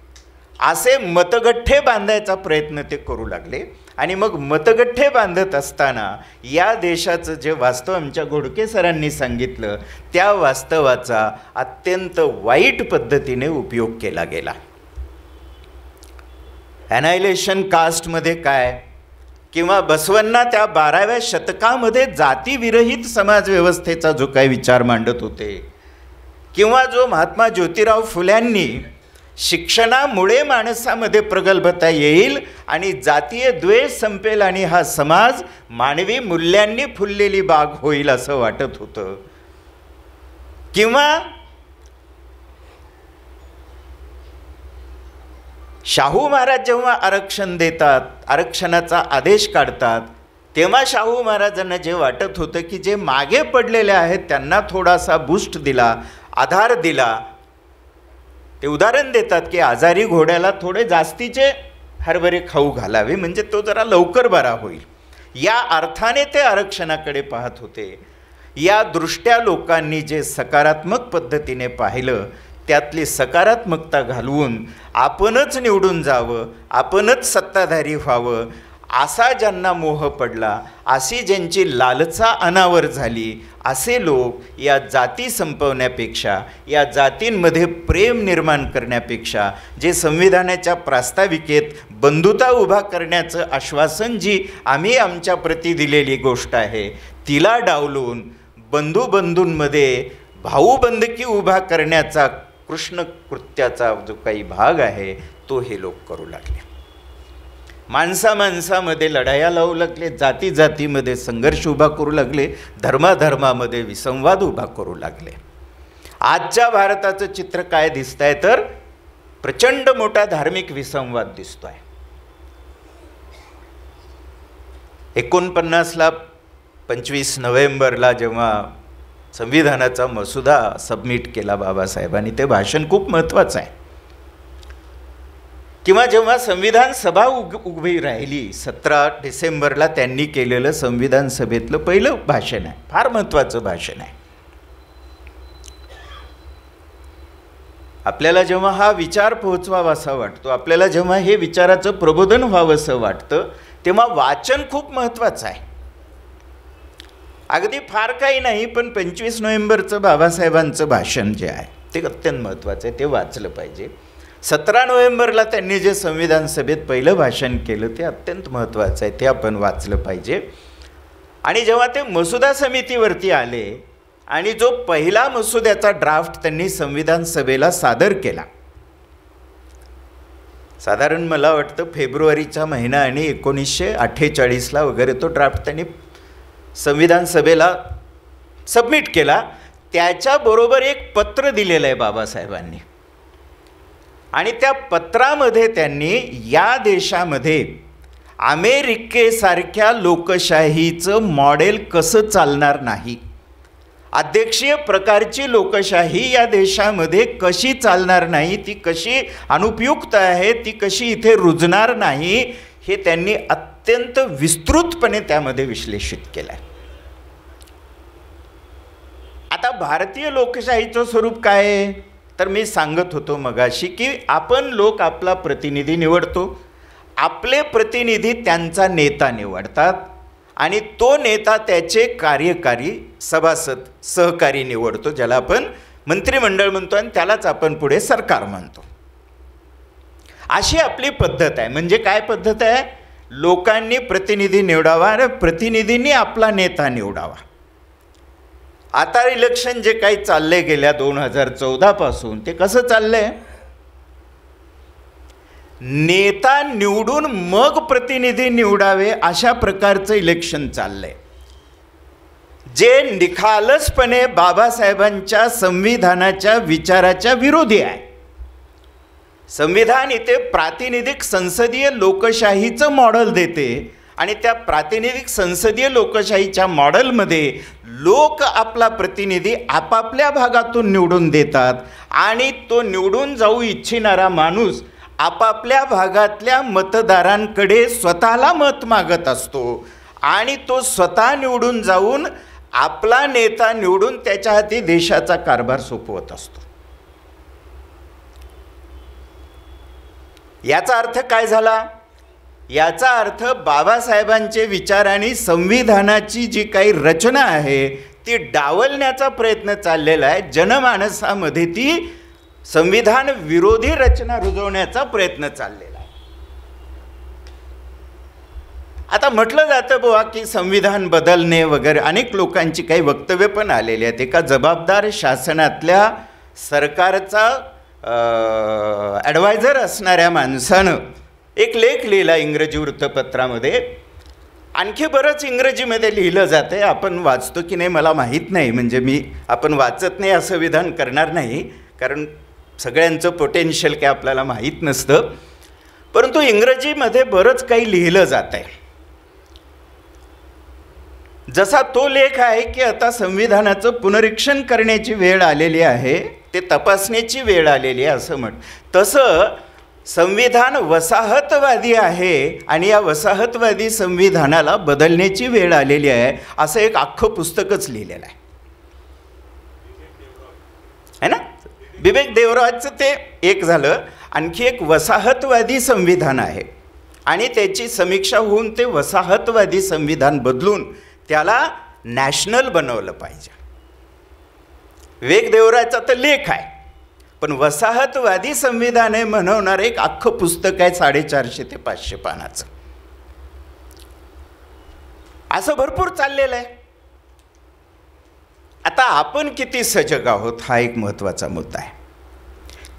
असे मतगठ्ठे बांधायचा प्रयत्न ते करू लागले. आणि मग मतगठ्ठे बांधत असताना या देशाचं जे वास्तव आमच्या घोडके सरांनी सांगितलं त्या वास्तवाचा अत्यंत वाईट पद्धतीने उपयोग केला गेला. ॲनायलेशन कास्टमध्ये काय, किंवा बसवांना त्या 12व्या शतकामध्ये जातीविरहित समाजव्यवस्थेचा जो काही विचार मांडत होते, किंवा जो महात्मा ज्योतिराव फुल्यांनी शिक्षणामुळे माणसामध्ये प्रगल्भता येईल आणि जातीय द्वेष संपेल आणि हा समाज मानवी मूल्यांनी फुललेली बाग होईल असं वाटत होतं, किंवा शाहू महाराज जेव्हा आरक्षण देतात, आरक्षणाचा आदेश काढतात, तेव्हा शाहू महाराजांना जे वाटत होतं की जे मागे पडलेले आहेत त्यांना थोडासा बूस्ट दिला, आधार दिला. ते उदाहरण देतात की आजारी घोड्याला थोडे जास्तीचे हरभरे खाऊ घालावे म्हणजे तो जरा लवकर बरा होईल. या अर्थाने ते आरक्षणाकडे पाहत होते. या दृष्ट्या लोकांनी जे सकारात्मक पद्धतीने पाहिलं त्यातली सकारात्मकता घालवून आपणच निवडून जावं, आपणच सत्ताधारी व्हावं असा ज्यांना मोह पडला, अशी ज्यांची लालसा अनावर झाली, असे लोक या जाती संपवण्यापेक्षा, या जातींमध्ये प्रेम निर्माण करण्यापेक्षा, जे संविधानाच्या प्रास्ताविकेत बंधुता उभा करण्याचं आश्वासन जी आम्ही आमच्या प्रती दिलेली गोष्ट आहे तिला डावलून बंधूंमध्ये भाऊबंदकी उभा करण्याचा कृष्ण कृत्याचा जो काही भाग आहे तो हे लोक करू लागले. माणसामध्ये लढाया लावू लागले, जातीमध्ये संघर्ष उभा करू लागले, धर्मामध्ये विसंवाद उभा करू लागले. आजच्या भारताचं चित्र काय दिसतंय तर प्रचंड मोठा धार्मिक विसंवाद दिसतोय. 49ला 25 नोव्हेंबरला जेव्हा संविधानाचा मसुदा सबमिट केला बाबासाहेबांनी, ते भाषण खूप महत्त्वाचं आहे. किंवा जेव्हा संविधान सभा उभी राहिली 17 डिसेंबरला त्यांनी केलेलं संविधान सभेतलं पहिलं भाषण आहे, फार महत्त्वाचं भाषण आहे. आपल्याला जेव्हा हा विचार पोहोचवावा असा वाटतो, आपल्याला जेव्हा हे विचाराचं प्रबोधन व्हावं असं वाटतं, तेव्हा वाचन खूप महत्त्वाचं आहे. अगदी फार काही नाही, पण 25 नोव्हेंबरचं बाबासाहेबांचं भाषण जे आहे ते अत्यंत महत्त्वाचं आहे, ते वाचलं पाहिजे. 17 नोव्हेंबरला त्यांनी जे संविधान सभेत पहिलं भाषण केलं ते अत्यंत महत्त्वाचं आहे, ते आपण वाचलं पाहिजे. आणि जेव्हा ते मसुदा समितीवरती आले आणि जो पहिला मसुद्याचा ड्राफ्ट त्यांनी संविधान सभेला सादर केला, साधारण मला वाटतं फेब्रुवारीचा महिना आणि 1948ला वगैरे तो ड्राफ्ट त्यांनी संविधान सभेला सबमिट केला. त्याच्याबरोबर एक पत्र दिलेलं आहे बाबासाहेबांनी आणि त्या पत्रामध्ये त्यांनी या देशामध्ये अमेरिकेसारख्या लोकशाहीचं मॉडेल कसं चालणार नाही अध्यक्षीय प्रकारची लोकशाही या देशामध्ये कशी चालणार नाही, ती कशी अनुपयुक्त आहे, ती कशी इथे रुजणार नाही, हे त्यांनी अत्यंत विस्तृतपणे त्यामध्ये विश्लेषित केलं आहे. आता भारतीय लोकशाहीचं स्वरूप काय आहे, तर मी सांगत होतो मगाशी की आपण लोक आपला प्रतिनिधी निवडतो, आपले प्रतिनिधी त्यांचा नेता निवडतात आणि तो नेता त्याचे कार्यकारी सभासद सहकारी निवडतो, ज्याला आपण मंत्रिमंडळ म्हणतो आणि त्यालाच आपण पुढे सरकार म्हणतो. अशी आपली पद्धत आहे. म्हणजे काय पद्धत आहे, लोकांनी प्रतिनिधी निवडावा आणि प्रतिनिधींनी आपला नेता निवडावा. आता इलेक्शन जे काही चालले गेल्या 2014 पासून ते कसं चाललंय, नेता निवडून मग प्रतिनिधी निवडावे अशा प्रकारचं इलेक्शन चाललंय, जे निखालसपणे बाबासाहेबांच्या संविधानाच्या विचाराच्या विरोधी आहे. संविधान इथे प्रातिनिधिक संसदीय लोकशाहीचं मॉडेल देते आणि त्या प्रातिनिधिक संसदीय लोकशाहीच्या मॉडेलमध्ये लोक आपला प्रतिनिधी आपापल्या भागातून निवडून देतात आणि तो निवडून जाऊ इच्छिणारा माणूस आपापल्या भागातल्या मतदारांकडे स्वतःला मत मागत असतो आणि तो स्वतः निवडून जाऊन आपला नेता निवडून त्याच्या हाती देशाचा कारभार सोपवत असतो. याचा अर्थ काय झाला, याचा अर्थ बाबासाहेबांचे विचार आणि संविधानाची जी काही रचना आहे ती डावलण्याचा प्रयत्न चाललेला आहे. जनमानसामध्ये ती संविधान विरोधी रचना रुजवण्याचा प्रयत्न चाललेला आहे. आता म्हटलं जातं बुवा की संविधान बदलणे वगैरे, अनेक लोकांची काही वक्तव्य पण आलेली आहेत. एका जबाबदार शासनातल्या सरकारचा ॲडवायझर असणाऱ्या माणसानं एक लेख लिहिला इंग्रजी वृत्तपत्रामध्ये. आणखी बरंच इंग्रजीमध्ये लिहिलं जातं आहे, आपण वाचतो की नाही मला माहीत नाही. म्हणजे आपण वाचत नाही असं विधान करणार नाही, कारण सगळ्यांचं पोटेन्शियल काय आपल्याला माहीत नसतं. परंतु इंग्रजीमध्ये बरंच काही लिहिलं जात आहे. जसा तो लेख आहे की आता संविधानाचं पुनरीक्षण करण्याची वेळ आलेली आहे, ते तपासण्याची वेळ आलेली आहे असं तसं संविधान वसाहतवादी आहे आणि या वसाहतवादी संविधानाला बदलण्याची वेळ आलेली आहे असं एक अख्खं पुस्तकच लिहिलेलं आहे ना. बिबेक देवराजचं ते एक झालं. आणखी एक वसाहतवादी संविधान आहे आणि त्याची समीक्षा होऊन ते वसाहतवादी संविधान बदलून त्याला नॅशनल बनवलं पाहिजे. विवेक देवराजचा तर लेख आहे, पण वसाहतवादी संविधान आहे म्हणवणार एक अख्खं पुस्तक आहे 450 ते 500 पानाचं. असं भरपूर चाललेलं आहे. आता आपण किती सजग आहोत हा एक महत्त्वाचा मुद्दा आहे.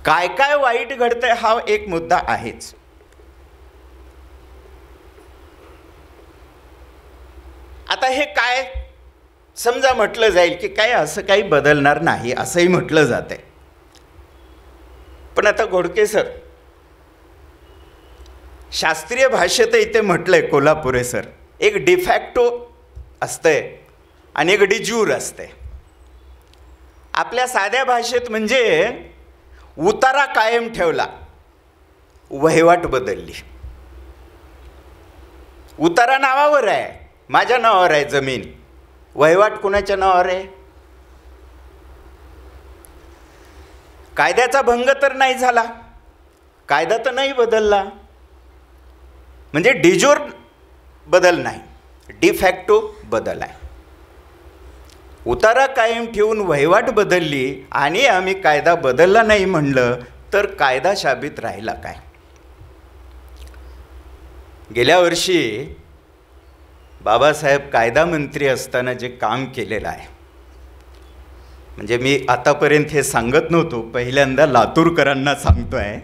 काय काय वाईट घडतंय हा एक मुद्दा आहेच. आता हे काय समजा म्हटलं जाईल की काय असं काही बदलणार नाही असंही म्हटलं जातंय. पण आता घोडके सर, शास्त्रीय भाषेत इथे म्हटलंय कोल्हापुरे सर, एक डिफॅक्टो असतंय आणि एक डिज्यूर असतंय. आपल्या साध्या भाषेत म्हणजे उतारा कायम ठेवला, वहिवाट बदलली. उतारा नावावर आहे, माझ्या नावावर आहे जमीन, वहिवाट कुणाच्या नावावर आहे. कायद्याचा भंग तर नाही झाला, कायदा तर नाही बदलला, म्हणजे डिजोर बदल नाही, डिफॅक्टो बदल आहे. उतारा कायम ठेवून वहिवाट बदलली आणि आम्ही कायदा बदलला नाही म्हणलं तर कायदा शाबित राहिला काय. गेल्या वर्षी बाबासाहेब कायदा मंत्री असताना जे काम केलेलं आहे, म्हणजे मी आतापर्यंत हे सांगत नव्हतो, पहिल्यांदा लातूरकरांना सांगतो आहे.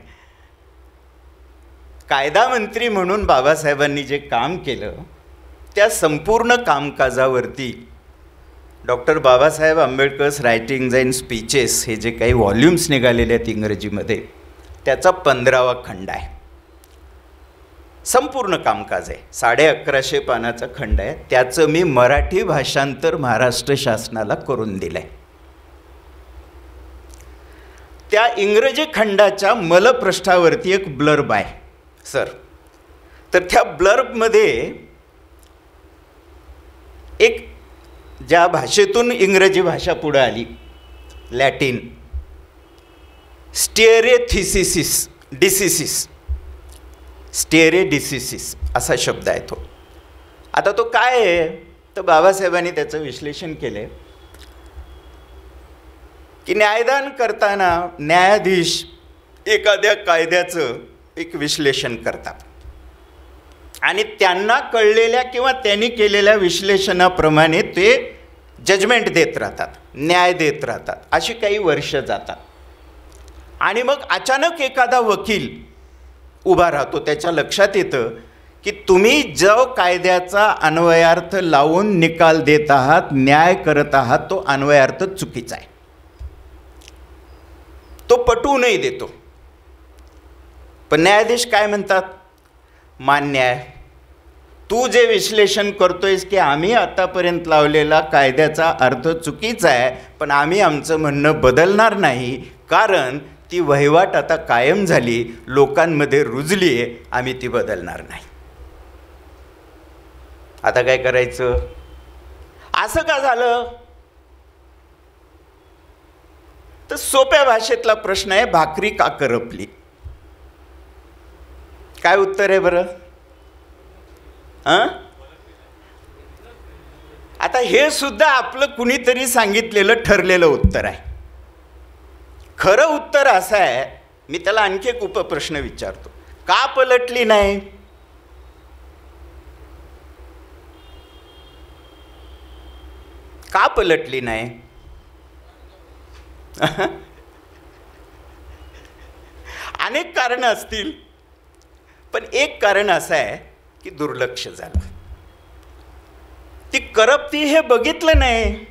कायदा मंत्री म्हणून बाबासाहेबांनी जे काम केलं त्या संपूर्ण कामकाजावरती डॉक्टर बाबासाहेब आंबेडकर्स रायटिंग्ज अँड स्पीचेस हे जे काही व्हॉल्यूम्स निघालेले आहेत इंग्रजीमध्ये, त्याचा 15वा खंड आहे. संपूर्ण कामकाज आहे, 1150 पानाचा खंड आहे. त्याचं मी मराठी भाषांतर महाराष्ट्र शासनाला करून दिलं आहे. त्या इंग्रजी खंडाच्या मलपृष्ठावरती एक ब्लर्ब आहे सर. तर त्या ब्लर्बमध्ये एक ज्या भाषेतून इंग्रजी भाषा पुढे आली, लॅटिन, स्टेरेडिसिसिस असा शब्द आहे तो. आता तो काय आहे, तर बाबासाहेबांनी त्याचं विश्लेषण केले की न्यायदान करताना न्यायाधीश एखाद्या कायद्याचं एक विश्लेषण करतात आणि त्यांना कळलेल्या किंवा त्यांनी केलेल्या विश्लेषणाप्रमाणे ते जजमेंट देत राहतात, न्याय देत राहतात. अशी काही वर्ष जातात आणि मग अचानक एखादा वकील उभा राहतो. त्याच्या लक्षात येतं की तुम्ही जो कायद्याचा अन्वयार्थ लावून निकाल देत आहात, न्याय करत आहात, तो अन्वयार्थ चुकीचा आहे. तो पटवूनही देतो. पण न्यायाधीश काय म्हणतात, मान्य आहे, तू जे विश्लेषण करतोयस की आम्ही आतापर्यंत लावलेला कायद्याचा अर्थ चुकीचा आहे, पण आम्ही आमचं म्हणणं बदलणार नाही, कारण ती वहिवाट आता कायम झाली, लोकांमध्ये रुजली आहे, आम्ही ती बदलणार नाही. आता काय करायचं? असं का झालं? तर सोप्या भाषेतला प्रश्न आहे, भाकरी का करपली? काय उत्तर आहे बरं? आता हे सुद्धा आपलं कुणीतरी सांगितलेलं ठरलेलं उत्तर आहे. खरं उत्तर असं आहे, मी त्याला आणखी एक उपप्रश्न विचारतो, का पलटली नाही? का पलटली नाही? अनेक कारणं असतील, पण एक कारण असं आहे की दुर्लक्ष झालं. ती करप्ती हे बघितलं नाही.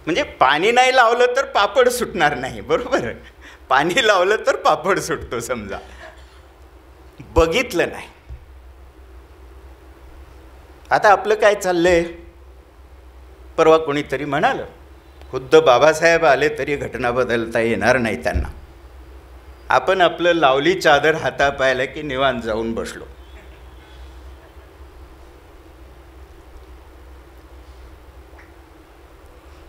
म्हणजे पाणी नाही लावलं तर पापड सुटणार नाही, बरोबर? पाणी लावलं तर पापड सुटतो समजा. बघितलं नाही. आता आपलं काय चाललंय? परवा कोणीतरी म्हणालं, खुद्द बाबासाहेब आले तरी घटना बदलता येणार नाही त्यांना. आपण आपलं लावली चादर हातापायला की निवांत जाऊन बसलो.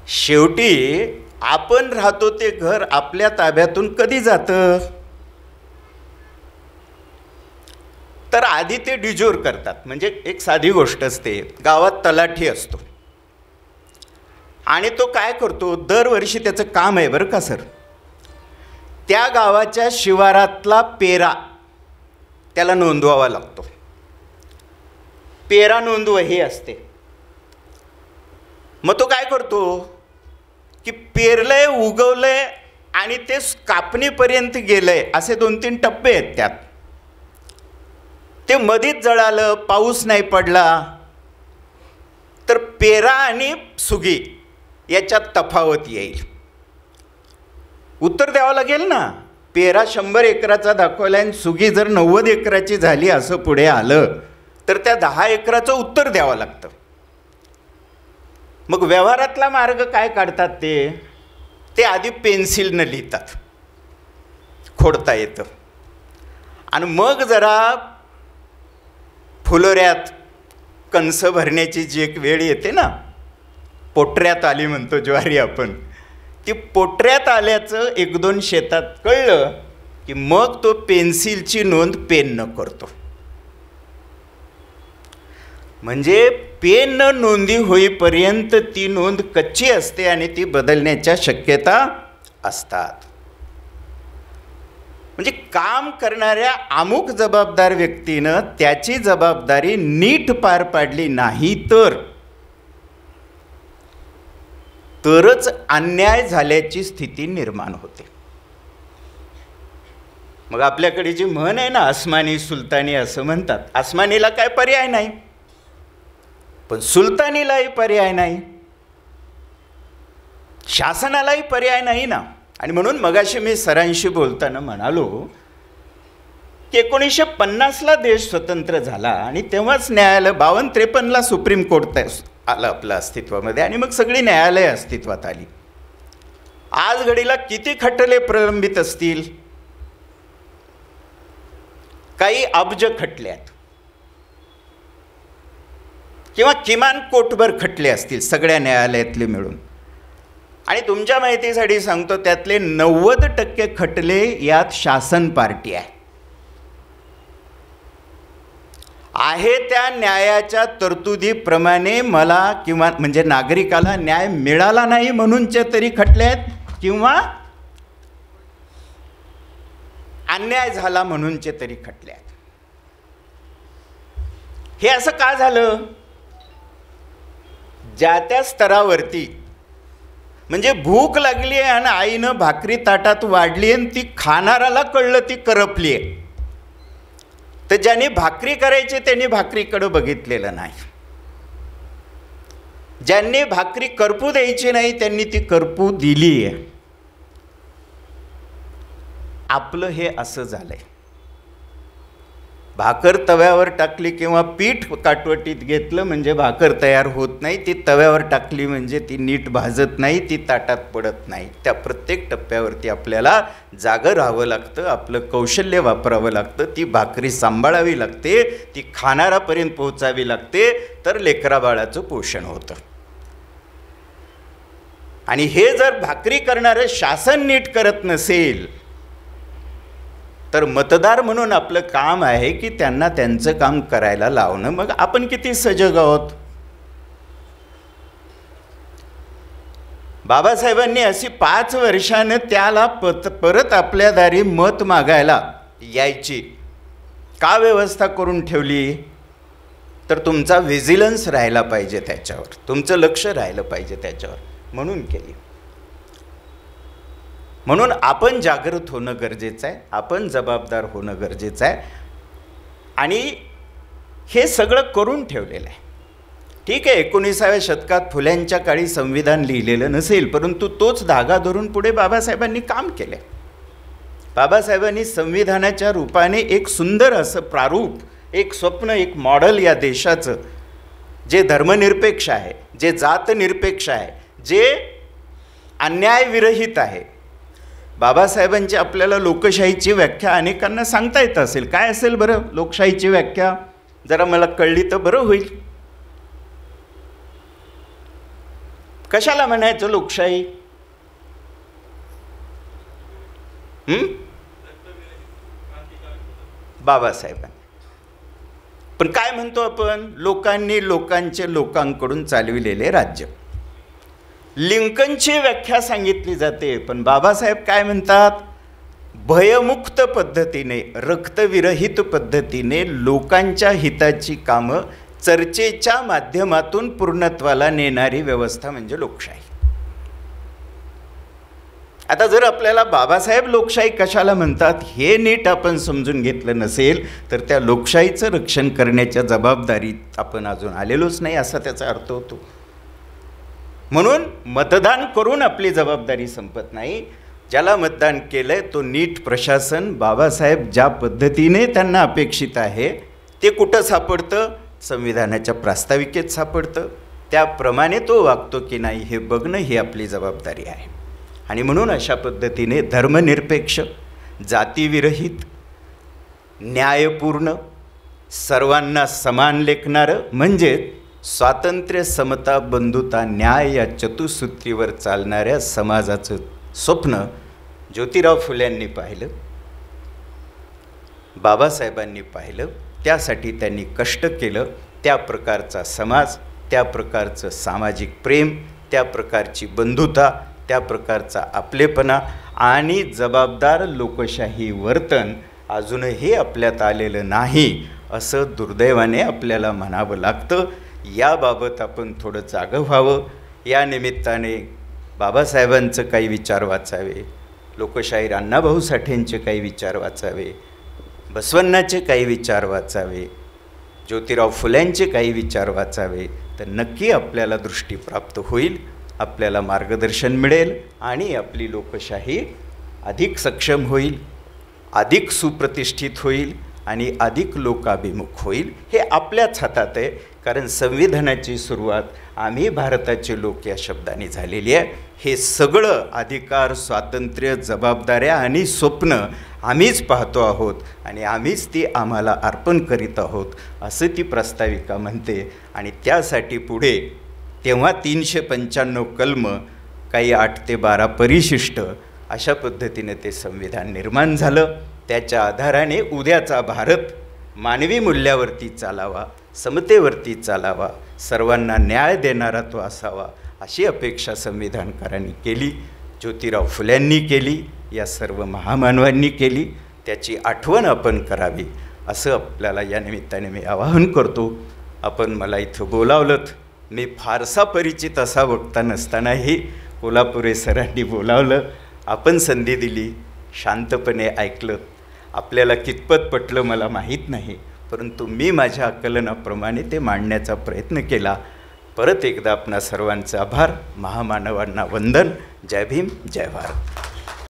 शेवटी आपण राहतो ते घर आपल्या ताब्यातून कधी जातं? तर आधी ते डिजोर करतात. म्हणजे एक साधी गोष्ट असते, गावात तलाठी असतो आणि तो काय करतो, दरवर्षी त्याचं काम आहे बरं का सर, त्या गावाच्या शिवारातला पेरा त्याला नोंदवावा लागतो. पेरा नोंदव हे असते. मग तो काय करतो की पेरलंय, उगवलंय आणि ते कापणीपर्यंत गेलंय, असे 2-3 टप्पे आहेत त्यात. ते मधीच जळालं, पाऊस नाही पडला, तर पेरा आणि सुगी याच्यात तफावत येईल. उत्तर द्यावं लागेल ना. पेरा 100 एकराचा दाखवला आणि सुगी जर 90 एकराची झाली असं पुढे आलं तर त्या 10 एकराचं उत्तर द्यावं लागतं. मग व्यवहारातला मार्ग काय काढतात ते आधी पेन्सिलनं लिहितात, खोडता येतं, आणि मग जरा फुलोऱ्यात कंस भरण्याची जी एक वेळ येते ना, पोटऱ्यात आली म्हणतो ज्वारी आपण, ती पोटऱ्यात आल्याचं 1-2 शेतात कळलं की मग तो पेन्सिलची नोंद पेन न करतो. म्हणजे पेन नोंदी होईपर्यंत ती नोंद कच्ची असते आणि ती बदलण्याच्या शक्यता असतात. म्हणजे काम करणाऱ्या अमुक जबाबदार व्यक्तीनं त्याची जबाबदारी नीट पार पाडली नाही तरच अन्याय झाल्याची स्थिती निर्माण होते. मग आपल्याकडे जी म्हण आहे ना, अस्मानी सुलतानी असं म्हणतात. अस्मानीला काय पर्याय नाही, पण सुलतानीलाही पर्याय नाही, शासनालाही पर्याय नाही ना. आणि म्हणून मगाशी मी सरांशी बोलताना म्हणालो की की 1950ला देश स्वतंत्र झाला आणि तेव्हाच न्यायालय 52-53ला सुप्रीम कोर्ट आलं आपलं अस्तित्वामध्ये आणि मग सगळी न्यायालय अस्तित्वात आली. आज घडीला किती खटले प्रलंबित असतील? काही अब्ज खटले आहेत किंवा किमान कोटभर खटले असतील सगळ्या न्यायालयातले मिळून. आणि तुमच्या माहितीसाठी सांगतो, त्यातले 90% खटले यात शासन पार्टी आहे त्या न्यायाच्या तरतुदीप्रमाणे मला किंवा म्हणजे नागरिकाला न्याय मिळाला नाही म्हणूनचे तरी खटले आहेत किंवा अन्याय झाला म्हणूनचे तरी खटले आहेत. हे असं का झालं? ज्या त्या स्तरावरती म्हणजे भूक लागली आहे आणि आईनं भाकरी ताटात वाढली आणि ती खाणाराला कळलं ती करपली आहे, तर ज्यांनी भाकरी करायची त्यांनी भाकरीकडे बघितलेलं नाही. ज्यांनी भाकरी करपू द्यायची नाही त्यांनी ती करपू दिली आहे. आपलं हे असं झालंय. भाकर तव्यावर टाकली किंवा पीठ काटवटीत घेतलं म्हणजे भाकर तयार होत नाही, ती तव्यावर टाकली म्हणजे ती नीट भाजत नाही, ती ताटात पडत नाही. त्या प्रत्येक टप्प्यावरती आपल्याला जागं राहावं लागतं, आपलं कौशल्य वापरावं लागतं, ती भाकरी सांभाळावी लागते, ती खाणारापर्यंत पोहोचावी लागते, तर लेकराबाळाचं पोषण होतं. आणि हे जर भाकरी करणारं शासन नीट करत नसेल तर मतदार म्हणून आपलं काम आहे की त्यांना त्यांचं काम करायला लावणं. मग आपण किती सजग आहोत? बाबासाहेबांनी अशी 5 वर्षानं त्याला परत आपल्या दारी मत मागायला यायची का व्यवस्था करून ठेवली? तर तुमचा व्हिजिलन्स राहायला पाहिजे त्याच्यावर, तुमचं लक्ष राहिलं पाहिजे त्याच्यावर, म्हणून केली. म्हणून आपण जागृत होणं गरजेचं आहे, आपण जबाबदार होणं गरजेचं आहे. आणि हे सगळं करून ठेवलेलं आहे. ठीक आहे, 19व्या शतकात फुल्यांच्या काळी संविधान लिहिलेलं नसेल, परंतु तोच धागा धरून पुढे बाबासाहेबांनी काम केलं. बाबासाहेबांनी संविधानाच्या रूपाने एक सुंदर असं प्रारूप, एक स्वप्न, एक मॉडेल या देशाचं, जे धर्मनिरपेक्ष आहे, जे जातनिरपेक्ष आहे, जे अन्यायविरहित आहे. बाबासाहेबांची आपल्याला लोकशाहीची व्याख्या अनेकांना सांगता येत असेल. काय असेल बरं लोकशाहीची व्याख्या? जरा मला कळली तर बरं होईल. कशाला म्हणायचं लोकशाही? बाबासाहेबांनी. पण काय म्हणतो आपण? लोकांनी लोकांचे लोकांकडून चालविलेले राज्य. लिंकनची व्याख्या सांगितली जाते, पण बाबासाहेब काय म्हणतात? भयमुक्त पद्धतीने, रक्तविरहित पद्धतीने लोकांच्या हिताची कामं चर्चेच्या माध्यमातून पूर्णत्वाला नेणारी व्यवस्था म्हणजे लोकशाही. आता जर आपल्याला बाबासाहेब लोकशाही कशाला म्हणतात हे नीट आपण समजून घेतलं नसेल तर त्या लोकशाहीचं रक्षण करण्याच्या जबाबदारीत आपण अजून आलेलोच नाही असा त्याचा अर्थ होतो. म्हणून मतदान करून आपली जबाबदारी संपत नाही. ज्याला मतदान केलंय तो नीट प्रशासन, बाबासाहेब ज्या पद्धतीने त्यांना अपेक्षित आहे ते कुठं सापडतं? संविधानाच्या प्रास्ताविकेत सापडतं. त्याप्रमाणे तो वागतो की नाही हे बघणं ही आपली जबाबदारी आहे. आणि म्हणून अशा पद्धतीने धर्मनिरपेक्ष, जातीविरहित, न्यायपूर्ण, सर्वांना समान लेखणारं म्हणजे स्वातंत्र्य, समता, बंधुता, न्याय या चतुसूत्रीवर चालणाऱ्या समाजाचं स्वप्न ज्योतिराव फुल्यांनी पाहिलं, बाबासाहेबांनी पाहिलं. त्यासाठी त्यांनी कष्ट केलं. त्या प्रकारचा समाज, त्या प्रकारचं सामाजिक प्रेम, त्या प्रकारची बंधुता, त्या प्रकारचा आपलेपणा आणि जबाबदार लोकशाही वर्तन अजूनही आपल्यात आलेलं नाही असं दुर्दैवाने आपल्याला म्हणावं लागतं. याबाबत आपण थोडं जागं व्हावं. या निमित्ताने बाबासाहेबांचं काही विचार वाचावे, लोकशाहीर अण्णाभाऊ साठेंचे काही विचार वाचावे, बसवण्णाचे काही विचार वाचावे, ज्योतिराव फुल्यांचे काही विचार वाचावे, तर नक्की आपल्याला दृष्टी प्राप्त होईल, आपल्याला मार्गदर्शन मिळेल आणि आपली लोकशाही अधिक सक्षम होईल, अधिक सुप्रतिष्ठित होईल आणि अधिक लोकाभिमुख होईल हे आपल्याच हातात आहे. कारण संविधानाची सुरुवात आम्ही भारताचे लोक या शब्दाने झालेली आहे. हे सगळं अधिकार, स्वातंत्र्य, जबाबदाऱ्या आणि स्वप्न आम्हीच पाहतो आहोत आणि आम्हीच ती आम्हाला अर्पण करीत आहोत असं ती प्रस्ताविका म्हणते. आणि त्यासाठी पुढे तेव्हा 395 कलम, काही 8 ते 12 परिशिष्ट, अशा पद्धतीने ते संविधान निर्माण झालं. त्याच्या आधाराने उद्याचा भारत मानवी मूल्यावरती चालावा, समतेवरती चालावा, सर्वांना न्याय देणारा तो असावा अशी अपेक्षा संविधानकारांनी केली, ज्योतिराव फुल्यांनी केली, या सर्व महामानवांनी केली. त्याची आठवण आपण करावी असं आपल्याला या निमित्ताने मी आवाहन करतो. आपण मला इथं बोलावलं. मी फारसा परिचित असा वक्ता नसतानाही कोल्हापुरे सरांनी बोलावलं, आपण संधी दिली, शांतपणे ऐकलं. आपल्याला कितपत पटलं मला माहीत नाही, परंतु मी माझ्या आकलनाप्रमाणे ते मांडण्याचा प्रयत्न केला. परत एकदा आपणा सर्वांचा आभार, महामानवांना वंदन. जय भीम, जय भारत.